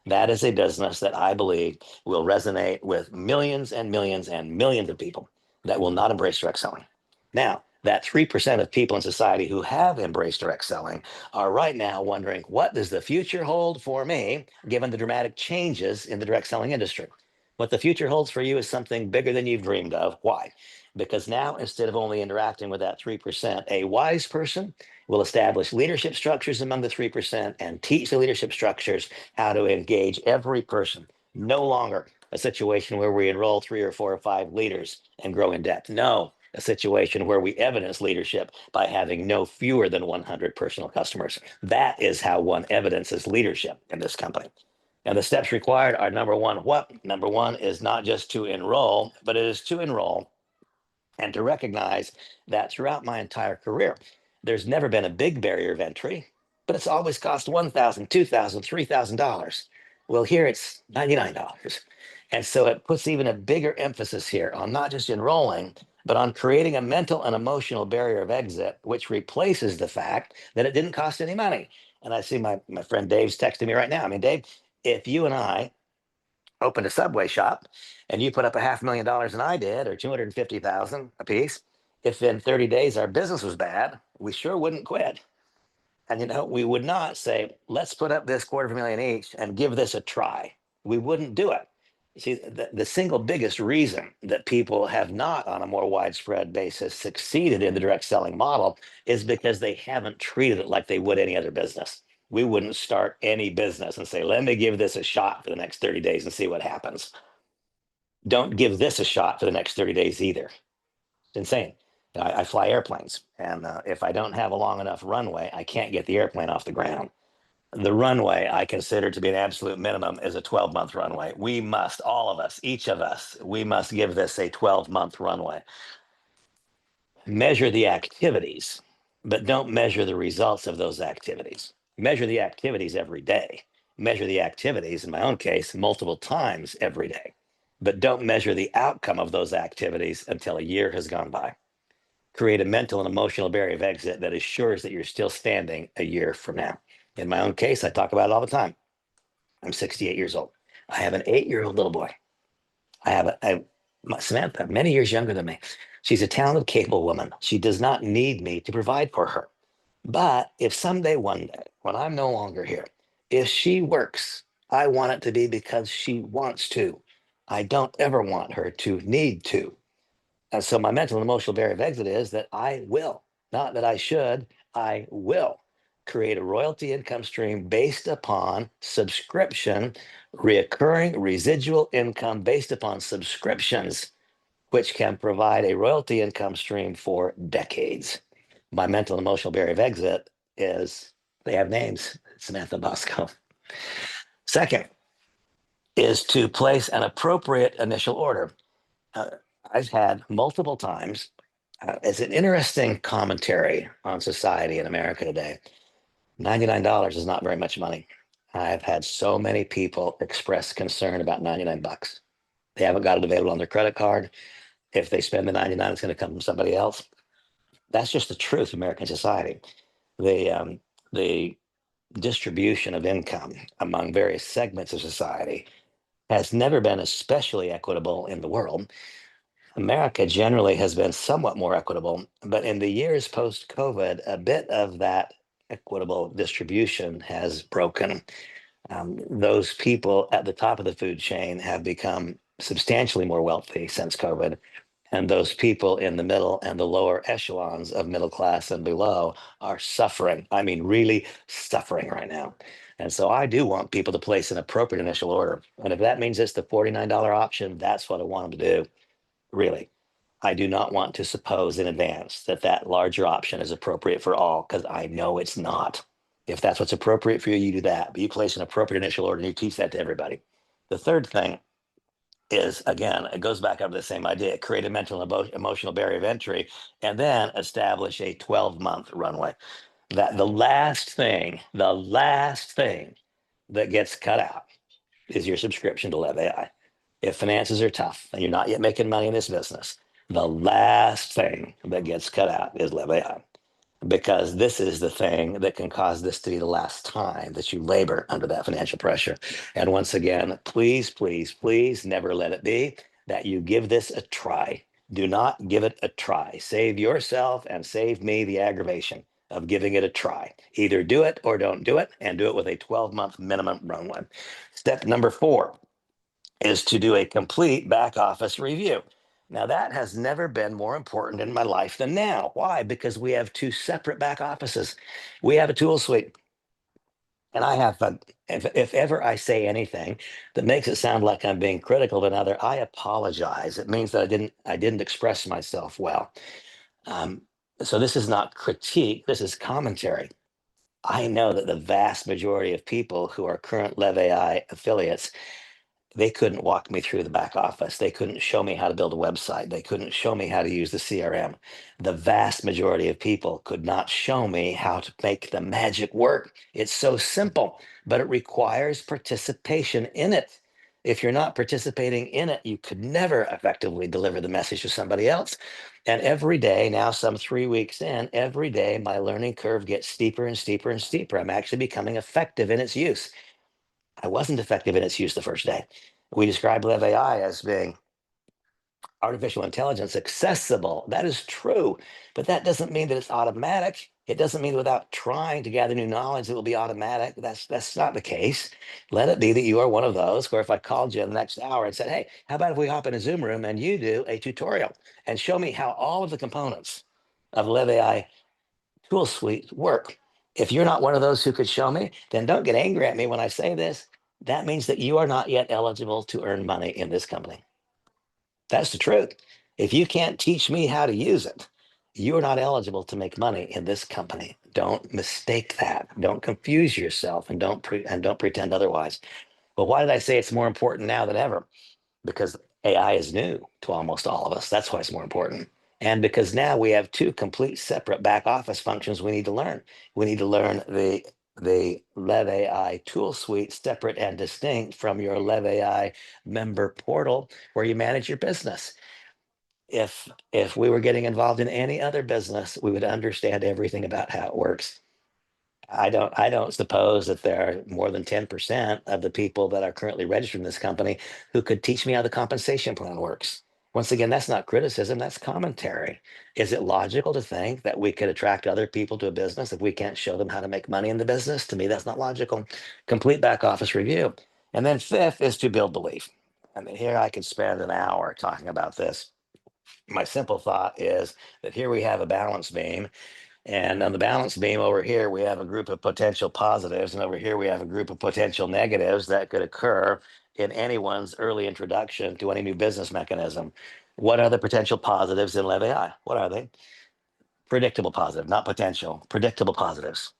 That is a business that I believe will resonate with millions and millions and millions of people that will not embrace direct selling. Now, that 3% of people in society who have embraced direct selling are right now wondering, what does the future hold for me, given the dramatic changes in the direct selling industry? What the future holds for you is something bigger than you've dreamed of. Why? Because now, instead of only interacting with that 3%, a wise person will establish leadership structures among the 3% and teach the leadership structures how to engage every person. No longer a situation where we enroll 3 or 4 or 5 leaders and grow in depth. No, a situation where we evidence leadership by having no fewer than 100 personal customers. That is how one evidences leadership in this company. And the steps required are number one, what? Number one is not just to enroll, but it is to enroll and to recognize that throughout my entire career, there's never been a big barrier of entry, but it's always cost $1,000, $2,000, $3,000. Well, here it's $99. And so it puts even a bigger emphasis here on not just enrolling, but on creating a mental and emotional barrier of exit, which replaces the fact that it didn't cost any money. And I see my friend Dave's texting me right now. I mean, Dave, if you and I opened a Subway shop and you put up a $500,000 and I did, or 250,000 a piece, If in 30 days our business was bad, we sure wouldn't quit. And we would not say, let's put up this $250,000 each and give this a try. We wouldn't do it. See, the single biggest reason that people have not, on a more widespread basis, succeeded in the direct selling model is because they haven't treated it like they would any other business. We wouldn't start any business and say, let me give this a shot for the next 30 days and see what happens. Don't give this a shot for the next 30 days either. It's insane. I fly airplanes, and if I don't have a long enough runway, I can't get the airplane off the ground. The runway I consider to be an absolute minimum is a 12-month runway. We must, all of us, each of us, we must give this a 12-month runway. Measure the activities, but don't measure the results of those activities. Measure the activities every day. Measure the activities, in my own case, multiple times every day. But don't measure the outcome of those activities until a year has gone by. Create a mental and emotional barrier of exit that assures that you're still standing a year from now. In my own case, I talk about it all the time. I'm 68 years old. I have an 8-year-old little boy. I have Samantha, many years younger than me. She's a talented, capable woman. She does not need me to provide for her. But if someday, one day, when I'm no longer here, if she works, I want it to be because she wants to. I don't ever want her to need to. And so my mental and emotional barrier of exit is that I will, not that I should, I will create a royalty income stream based upon subscription, reoccurring residual income based upon subscriptions, which can provide a royalty income stream for decades. My mental and emotional barrier of exit is they have names, Samantha Bosco. Second is to place an appropriate initial order. Uh, I've had multiple times it's an interesting commentary on society in America today. $99 is not very much money. I've had so many people express concern about 99 bucks. They haven't got it available on their credit card. If they spend the 99, it's going to come from somebody else. That's just the truth of American society. The distribution of income among various segments of society has never been especially equitable in the world. America generally has been somewhat more equitable, but in the years post COVID, a bit of that equitable distribution has broken. Those people at the top of the food chain have become substantially more wealthy since COVID. And those people in the middle and the lower echelons of middle class and below are suffering. I mean, really suffering right now. And so I do want people to place an appropriate initial order. And if that means it's the $49 option, that's what I want them to do. Really, I do not want to suppose in advance that that larger option is appropriate for all because I know it's not. If that's what's appropriate for you, you do that. But you place an appropriate initial order and you teach that to everybody. The third thing is, again, it goes back up to the same idea: create a mental and emotional barrier of entry and then establish a 12-month runway. That the last thing that gets cut out is your subscription to LevAI. If finances are tough and you're not yet making money in this business, the last thing that gets cut out is LevAI, because this is the thing that can cause this to be the last time that you labor under that financial pressure. And once again, please, please, please never let it be that you give this a try. Do not give it a try. Save yourself and save me the aggravation of giving it a try. Either do it or don't do it, and do it with a 12-month minimum runway. Step number 4 is to do a complete back office review. Now, that has never been more important in my life than now. Why? Because we have 2 separate back offices. We have a tool suite. And I have, if ever I say anything that makes it sound like I'm being critical of another, I apologize. It means that I didn't express myself well. Um, so this is not critique, this is commentary. I know that the vast majority of people who are current LevAI affiliates, they couldn't walk me through the back office. They couldn't show me how to build a website. They couldn't show me how to use the CRM. The vast majority of people could not show me how to make the magic work. It's so simple, but it requires participation in it. If you're not participating in it, you could never effectively deliver the message to somebody else. And every day, now some 3 weeks in, every day my learning curve gets steeper and steeper and steeper. I'm actually becoming effective in its use. I wasn't effective in its use the first day. We describe LevAI as being artificial intelligence accessible. That is true, but that doesn't mean that it's automatic. It doesn't mean without trying to gather new knowledge, it will be automatic. That's not the case. Let it be that you are one of those where if I called you in the next hour and said, hey, how about if we hop in a Zoom room and you do a tutorial and show me how all of the components of LevAI tool suite work. If you're not one of those who could show me, then don't get angry at me when I say this. That means that you are not yet eligible to earn money in this company. That's the truth. If you can't teach me how to use it, you are not eligible to make money in this company. Don't mistake that. Don't confuse yourself and don't pretend otherwise. But why did I say it's more important now than ever? Because AI is new to almost all of us. That's why it's more important. And because now we have two complete separate back office functions we need to learn. We need to learn the LevAI tool suite separate and distinct from your LevAI member portal where you manage your business. If we were getting involved in any other business, we would understand everything about how it works. I don't suppose that there are more than 10% of the people that are currently registered in this company who could teach me how the compensation plan works. Once again, that's not criticism, that's commentary. Is it logical to think that we could attract other people to a business if we can't show them how to make money in the business? To me, that's not logical. Complete back office review. And then fifth is to build belief. I mean, here I could spend an hour talking about this. My simple thought is that here we have a balance beam, and on the balance beam over here, we have a group of potential positives, and over here we have a group of potential negatives that could occur in anyone's early introduction to any new business mechanism. What are the potential positives in LevAI? What are they? Predictable positive, not potential, predictable positives.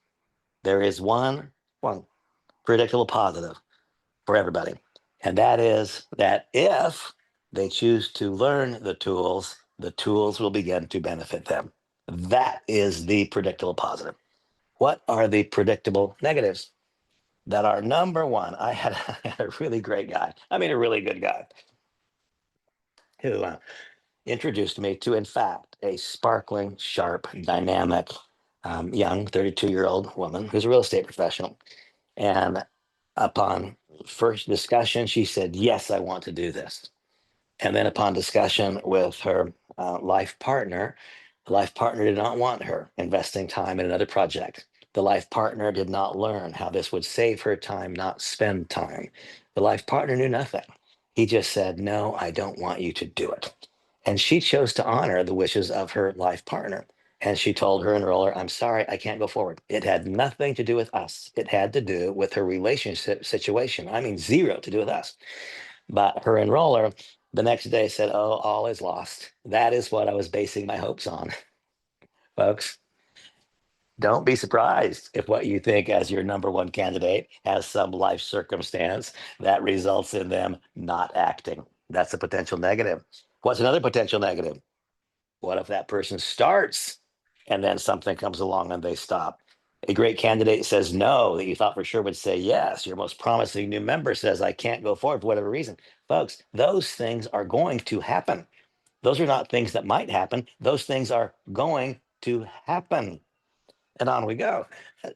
There is one predictable positive for everybody. And that is that if they choose to learn the tools will begin to benefit them. That is the predictable positive. What are the predictable negatives? That are number one. I had, I had a really great guy, I mean, a really good guy, who introduced me to, in fact, a sparkling, sharp, dynamic, young 32-year-old woman who's a real estate professional. And upon first discussion, she said, yes, I want to do this. And then upon discussion with her life partner, the life partner did not want her investing time in another project. The life partner did not learn how this would save her time, not spend time. The life partner knew nothing. He just said, no, I don't want you to do it. And she chose to honor the wishes of her life partner. And she told her enroller, I'm sorry, I can't go forward. It had nothing to do with us. It had to do with her relationship situation. I mean, zero to do with us. But her enroller the next day said, oh, all is lost. That is what I was basing my hopes on. Folks, don't be surprised if what you think as your number one candidate has some life circumstance that results in them not acting. That's a potential negative. What's another potential negative? What if that person starts and then something comes along and they stop? A great candidate says no that you thought for sure would say yes. Your most promising new member says, I can't go forward for whatever reason. Folks, those things are going to happen. Those are not things that might happen. Those things are going to happen. And on we go.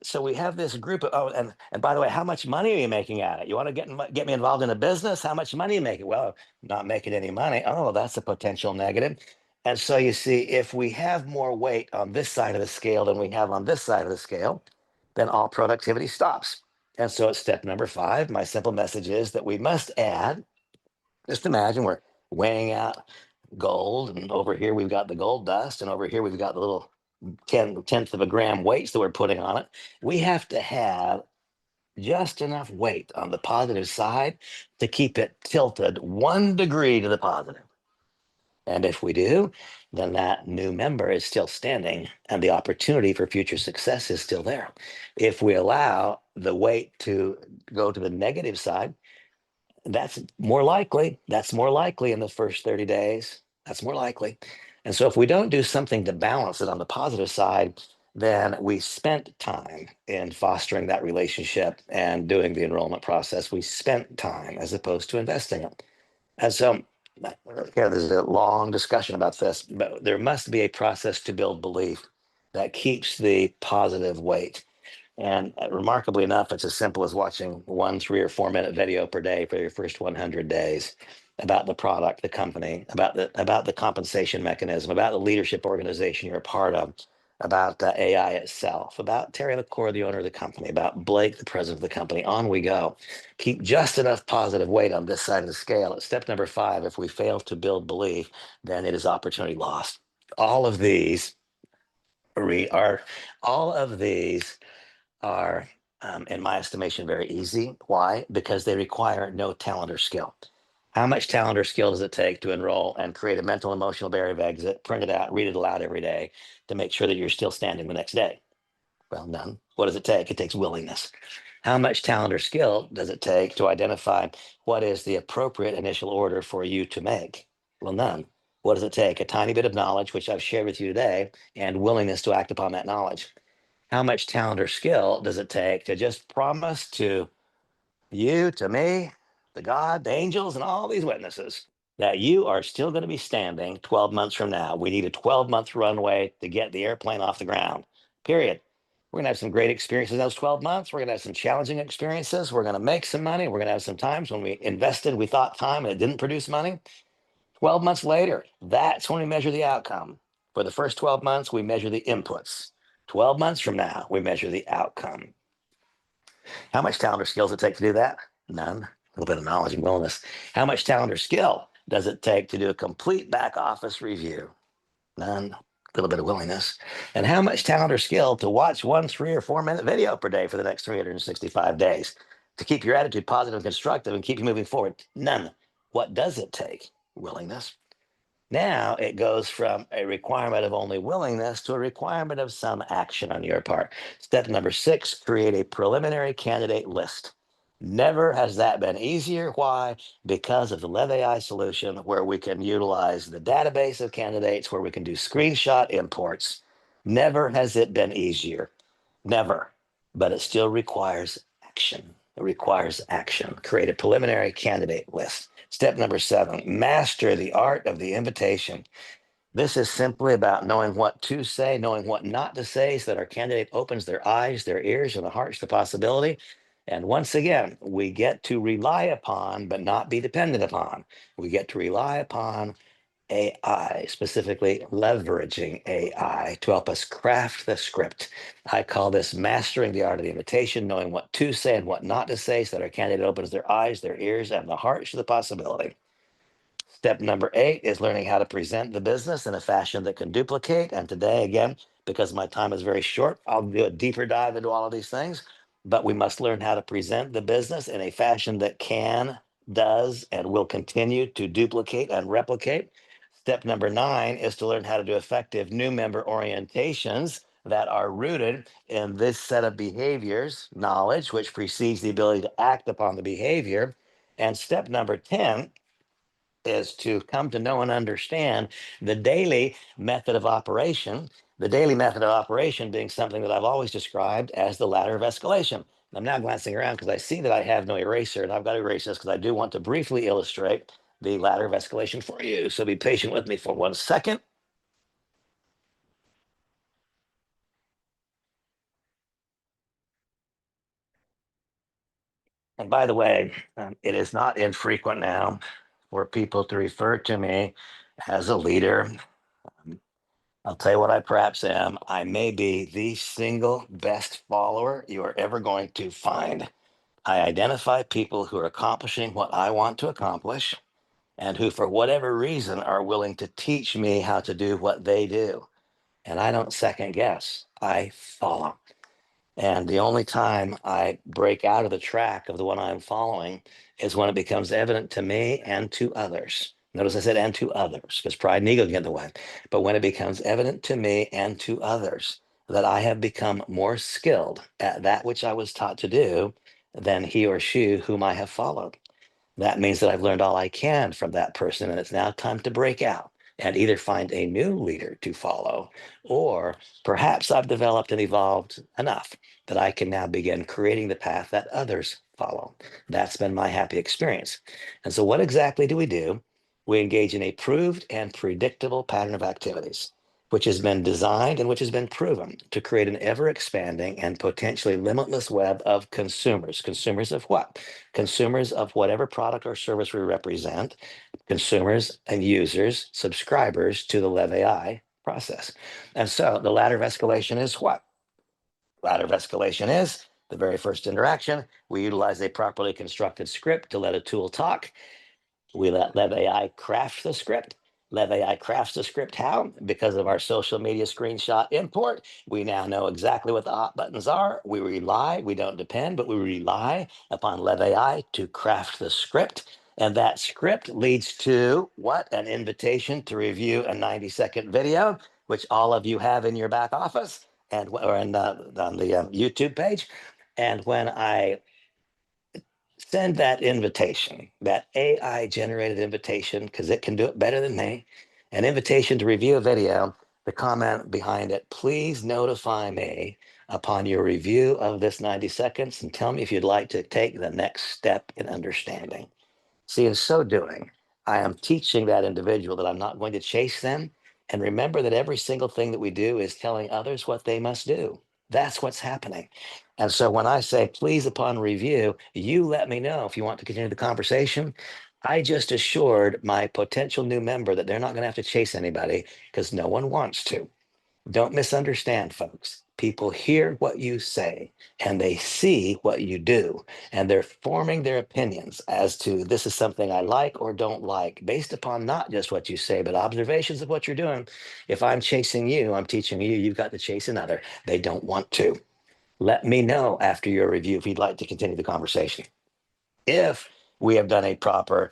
So we have this group of, oh, and by the way, how much money are you making at it? You want to get me involved in a business? How much money are you making? Well, not making any money. Oh, that's a potential negative. And so you see, if we have more weight on this side of the scale than we have on this side of the scale, then all productivity stops. And so it's step number 5. My simple message is that we must add, just imagine we're weighing out gold, and over here we've got the gold dust, and over here we've got the little tenth of a gram weights that we're putting on it. We have to have just enough weight on the positive side to keep it tilted 1 degree to the positive. And if we do, then that new member is still standing and the opportunity for future success is still there. If we allow the weight to go to the negative side, that's more likely in the first 30 days. That's more likely. And so if we don't do something to balance it on the positive side, then we spent time in fostering that relationship and doing the enrollment process. We spent time as opposed to investing it. And so yeah, there's a long discussion about this, but there must be a process to build belief that keeps the positive weight. And remarkably enough, it's as simple as watching 1 3 or 4 minute video per day for your first 100 days. about the product, the company, about the compensation mechanism, about the leadership organization you're a part of, about AI itself, about Terry LaCour, the owner of the company, about Blake, the president of the company. On we go. Keep just enough positive weight on this side of the scale. At step number 5, if we fail to build belief, then it is opportunity lost. All of these are all of these are, in my estimation, very easy. Why? Because they require no talent or skill. How much talent or skill does it take to enroll and create a mental emotional barrier of exit, print it out, read it aloud every day to make sure that you're still standing the next day? Well, none. What does it take? It takes willingness. How much talent or skill does it take to identify what is the appropriate initial order for you to make? Well, none. What does it take? A tiny bit of knowledge, which I've shared with you today, and willingness to act upon that knowledge. How much talent or skill does it take to just promise to you, to me, the God, the angels, and all these witnesses that you are still going to be standing 12 months from now? We need a 12-month runway to get the airplane off the ground, period. We're going to have some great experiences in those 12 months. We're going to have some challenging experiences. We're going to make some money. We're going to have some times when we invested, we thought time, and it didn't produce money. 12 months later, that's when we measure the outcome. For the first 12 months, we measure the inputs. 12 months from now, we measure the outcome. How much talent or skills does it take to do that? None. A little bit of knowledge and willingness. How much talent or skill does it take to do a complete back office review? None. A little bit of willingness. And how much talent or skill to watch 1 3 or 4 minute video per day for the next 365 days to keep your attitude positive and constructive and keep you moving forward? None. What does it take? Willingness. Now it goes from a requirement of only willingness to a requirement of some action on your part. Step number 6, create a preliminary candidate list. Never has that been easier. Why? Because of the LevAI solution, where we can utilize the database of candidates, where we can do screenshot imports. Never has it been easier. Never. But it still requires action. It requires action. Create a preliminary candidate list. Step number 7, master the art of the invitation. This is simply about knowing what to say, knowing what not to say, so that our candidate opens their eyes, their ears, and their hearts to possibility. And once again, we get to rely upon, but not be dependent upon. We get to rely upon AI, specifically leveraging AI to help us craft the script. I call this mastering the art of the invitation, knowing what to say and what not to say, so that our candidate opens their eyes, their ears, and the hearts to the possibility. Step number 8 is learning how to present the business in a fashion that can duplicate. And today, again, because my time is very short, I'll do a deeper dive into all of these things. But we must learn how to present the business in a fashion that can, does, and will continue to duplicate and replicate. Step number 9 is to learn how to do effective new member orientations that are rooted in this set of behaviors, knowledge, which precedes the ability to act upon the behavior. And step number 10 is to come to know and understand the daily method of operation, the daily method of operation being something that I've always described as the ladder of escalation. I'm now glancing around because I see that I have no eraser, and I've got to erase this because I do want to briefly illustrate the ladder of escalation for you. So be patient with me for 1 second. And by the way, it is not infrequent now for people to refer to me as a leader. I'll tell you what I perhaps am. I may be the single best follower you are ever going to find. I identify people who are accomplishing what I want to accomplish and who, for whatever reason, are willing to teach me how to do what they do. And I don't second guess, I follow. And the only time I break out of the track of the one I'm following is when it becomes evident to me and to others. Notice I said and to others, because pride and ego get in the way. But when it becomes evident to me and to others that I have become more skilled at that which I was taught to do than he or she whom I have followed, that means that I've learned all I can from that person, and it's now time to break out and either find a new leader to follow, or perhaps I've developed and evolved enough that I can now begin creating the path that others follow. That's been my happy experience. And so, what exactly do? We engage in a proved and predictable pattern of activities. which has been designed and which has been proven to create an ever expanding and potentially limitless web of consumers. Consumers of what? Consumers of whatever product or service we represent, consumers and users, subscribers to the LevAI process. And so the ladder of escalation is what? Ladder of escalation is the very first interaction. We utilize a properly constructed script to let a tool talk. We let LevAI craft the script. LevAI crafts the script how? Because of our social media screenshot import, we now know exactly what the hot buttons are. We don't depend, but we rely upon LevAI to craft the script. And that script leads to what? An invitation to review a 90-second video, which all of you have in your back office and or on the YouTube page. And when I send that invitation, that AI generated invitation, because it can do it better than me, an invitation to review a video, the comment behind it, please notify me upon your review of this 90 seconds and tell me if you'd like to take the next step in understanding. See, in so doing, I am teaching that individual that I'm not going to chase them. And remember that every single thing that we do is telling others what they must do. That's what's happening. And so when I say, please, upon review, you let me know if you want to continue the conversation. I just assured my potential new member that they're not going to have to chase anybody because no one wants to. Don't misunderstand, folks. People hear what you say and they see what you do, and they're forming their opinions as to this is something I like or don't like based upon not just what you say, but observations of what you're doing. If I'm chasing you, I'm teaching you, you've got to chase another. They don't want to. Let me know after your review if you'd like to continue the conversation. If we have done a proper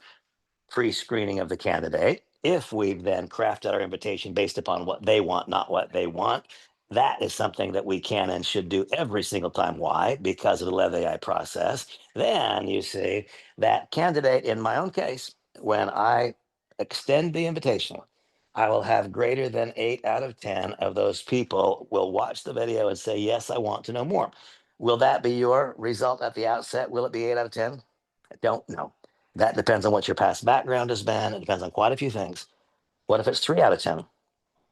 pre-screening of the candidate, if we've then crafted our invitation based upon what they want, not what they want, that is something that we can and should do every single time. Why? Because of the LevAI process. Then you see that candidate, in my own case, when I extend the invitation, I will have greater than 8 out of 10 of those people will watch the video and say, yes, I want to know more. Will that be your result at the outset? Will it be 8 out of 10? I don't know. That depends on what your past background has been. It depends on quite a few things. What if it's 3 out of 10?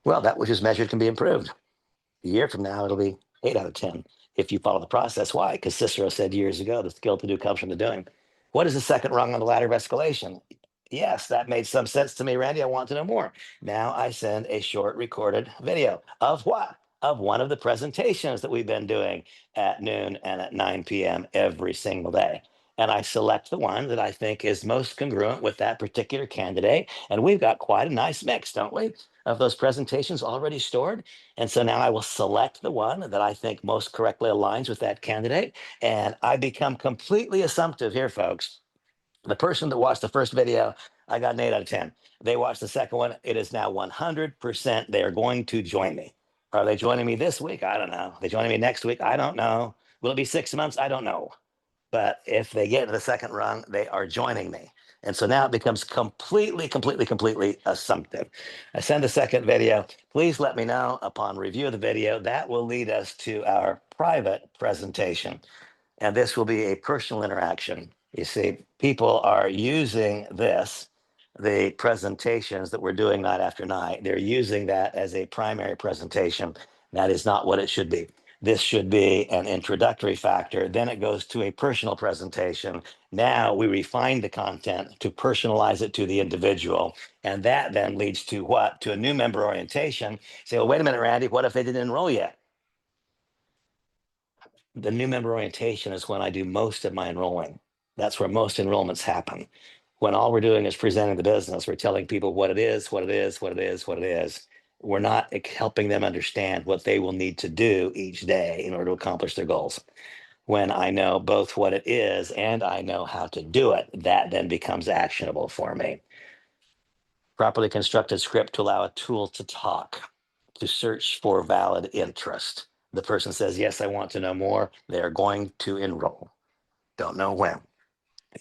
Well, that which is measured can be improved. A year from now, it'll be 8 out of 10 if you follow the process. Why? Because Cicero said years ago, the skill to do comes from the doing. What is the second rung on the ladder of escalation? Yes, that made some sense to me, Randy. I want to know more. Now I send a short recorded video of what? Of one of the presentations that we've been doing at noon and at 9 p.m. every single day. And I select the one that I think is most congruent with that particular candidate. And we've got quite a nice mix, don't we, of those presentations already stored. And so now I will select the one that I think most correctly aligns with that candidate. And I become completely assumptive here, folks. The person that watched the first video, I got an 8 out of 10. They watched the second one. It is now 100%. They are going to join me. Are they joining me this week? I don't know. Are they joining me next week? I don't know. Will it be 6 months? I don't know. But if they get to the second rung, they are joining me. And so now it becomes completely assumptive. I send a second video. Please let me know upon review of the video. That will lead us to our private presentation. And this will be a personal interaction. You see, people are using this, the presentations that we're doing night after night, they're using that as a primary presentation. That is not what it should be. This should be an introductory factor. Then it goes to a personal presentation. Now we refine the content to personalize it to the individual. And that then leads to what? To a new member orientation. Say, well, wait a minute, Randy, what if they didn't enroll yet? The new member orientation is when I do most of my enrolling. That's where most enrollments happen. When all we're doing is presenting the business, we're telling people what it is, what it is, what it is, what it is. We're not helping them understand what they will need to do each day in order to accomplish their goals. When I know both what it is and I know how to do it, that then becomes actionable for me. Properly constructed script to allow a tool to talk, to search for valid interest. The person says, yes, I want to know more. They're going to enroll. Don't know when.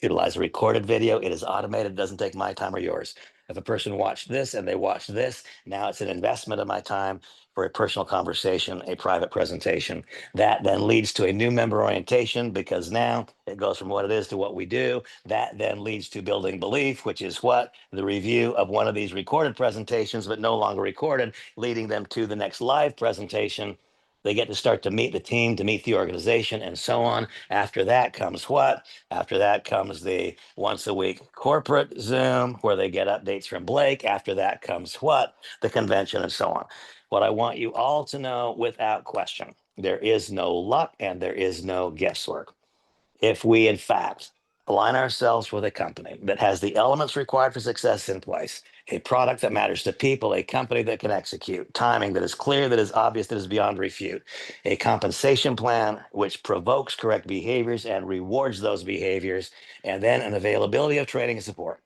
Utilize a recorded video. It is automated. It doesn't take my time or yours. If a person watched this and they watched this, now it's an investment of my time for a personal conversation, a private presentation. That then leads to a new member orientation because now it goes from what it is to what we do. That then leads to building belief, which is what? The review of one of these recorded presentations, but no longer recorded, leading them to the next live presentation. They get to start to meet the team, to meet the organization, and so on. After that comes what? After that comes the once a week corporate Zoom where they get updates from Blake. After that comes what? The convention and so on. What I want you all to know without question, there is no luck and there is no guesswork. If we, in fact, align ourselves with a company that has the elements required for success in place, a product that matters to people, a company that can execute, timing that is clear, that is obvious, that is beyond refute, a compensation plan which provokes correct behaviors and rewards those behaviors, and then an availability of training and support.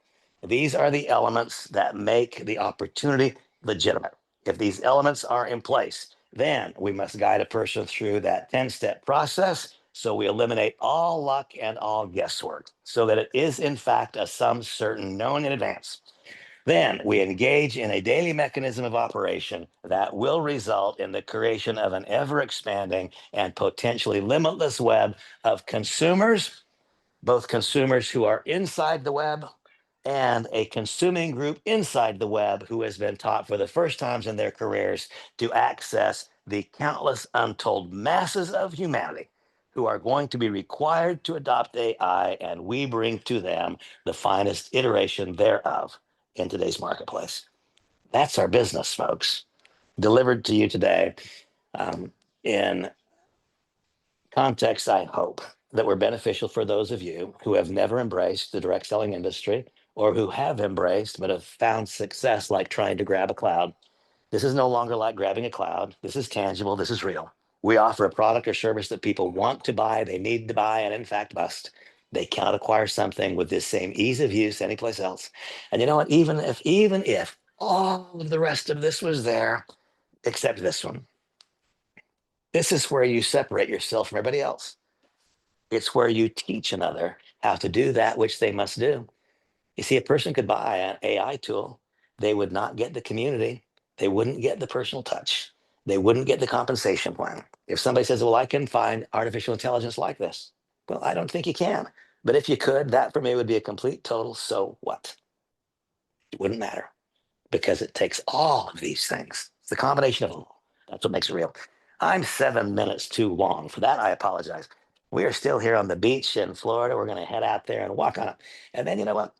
These are the elements that make the opportunity legitimate. If these elements are in place, then we must guide a person through that 10-step process so we eliminate all luck and all guesswork so that it is, in fact, a some certain known in advance. Then we engage in a daily mechanism of operation that will result in the creation of an ever expanding and potentially limitless web of consumers, both consumers who are inside the web and a consuming group inside the web who has been taught for the first times in their careers to access the countless untold masses of humanity who are going to be required to adopt AI, and we bring to them the finest iteration thereof in today's marketplace. That's our business, folks. Delivered to you today in contexts, I hope, that were beneficial for those of you who have never embraced the direct selling industry or who have embraced but have found success like trying to grab a cloud. This is no longer like grabbing a cloud. This is tangible. This is real. We offer a product or service that people want to buy, they need to buy, and in fact must. They cannot acquire something with this same ease of use anyplace else. And you know what? Even if all of the rest of this was there, except this one, this is where you separate yourself from everybody else. It's where you teach another how to do that which they must do. You see, a person could buy an AI tool, they would not get the community, they wouldn't get the personal touch, they wouldn't get the compensation plan. If somebody says, well, I can find artificial intelligence like this, well, I don't think you can. But if you could, that for me would be a complete total so what? It wouldn't matter because it takes all of these things. It's the combination of all. That's what makes it real. I'm 7 minutes too long. For that, I apologize. We are still here on the beach in Florida. We're going to head out there and walk on it. And then you know what?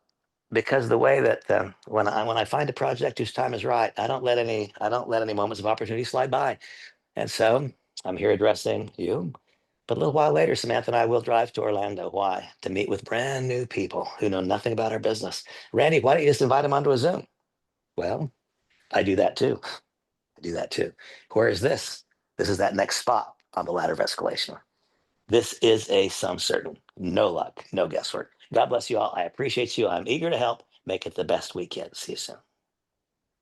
Because the way that when I find a project whose time is right, I don't let any moments of opportunity slide by. And so I'm here addressing you. But a little while later, Samantha and I will drive to Orlando. Why? To meet with brand new people who know nothing about our business. Randy, why don't you just invite them onto a Zoom? Well, I do that too. I do that too. Where is this? This is that next spot on the ladder of escalation. This is a some certain. No luck, no guesswork. God bless you all. I appreciate you. I'm eager to help. Make it the best weekend. See you soon.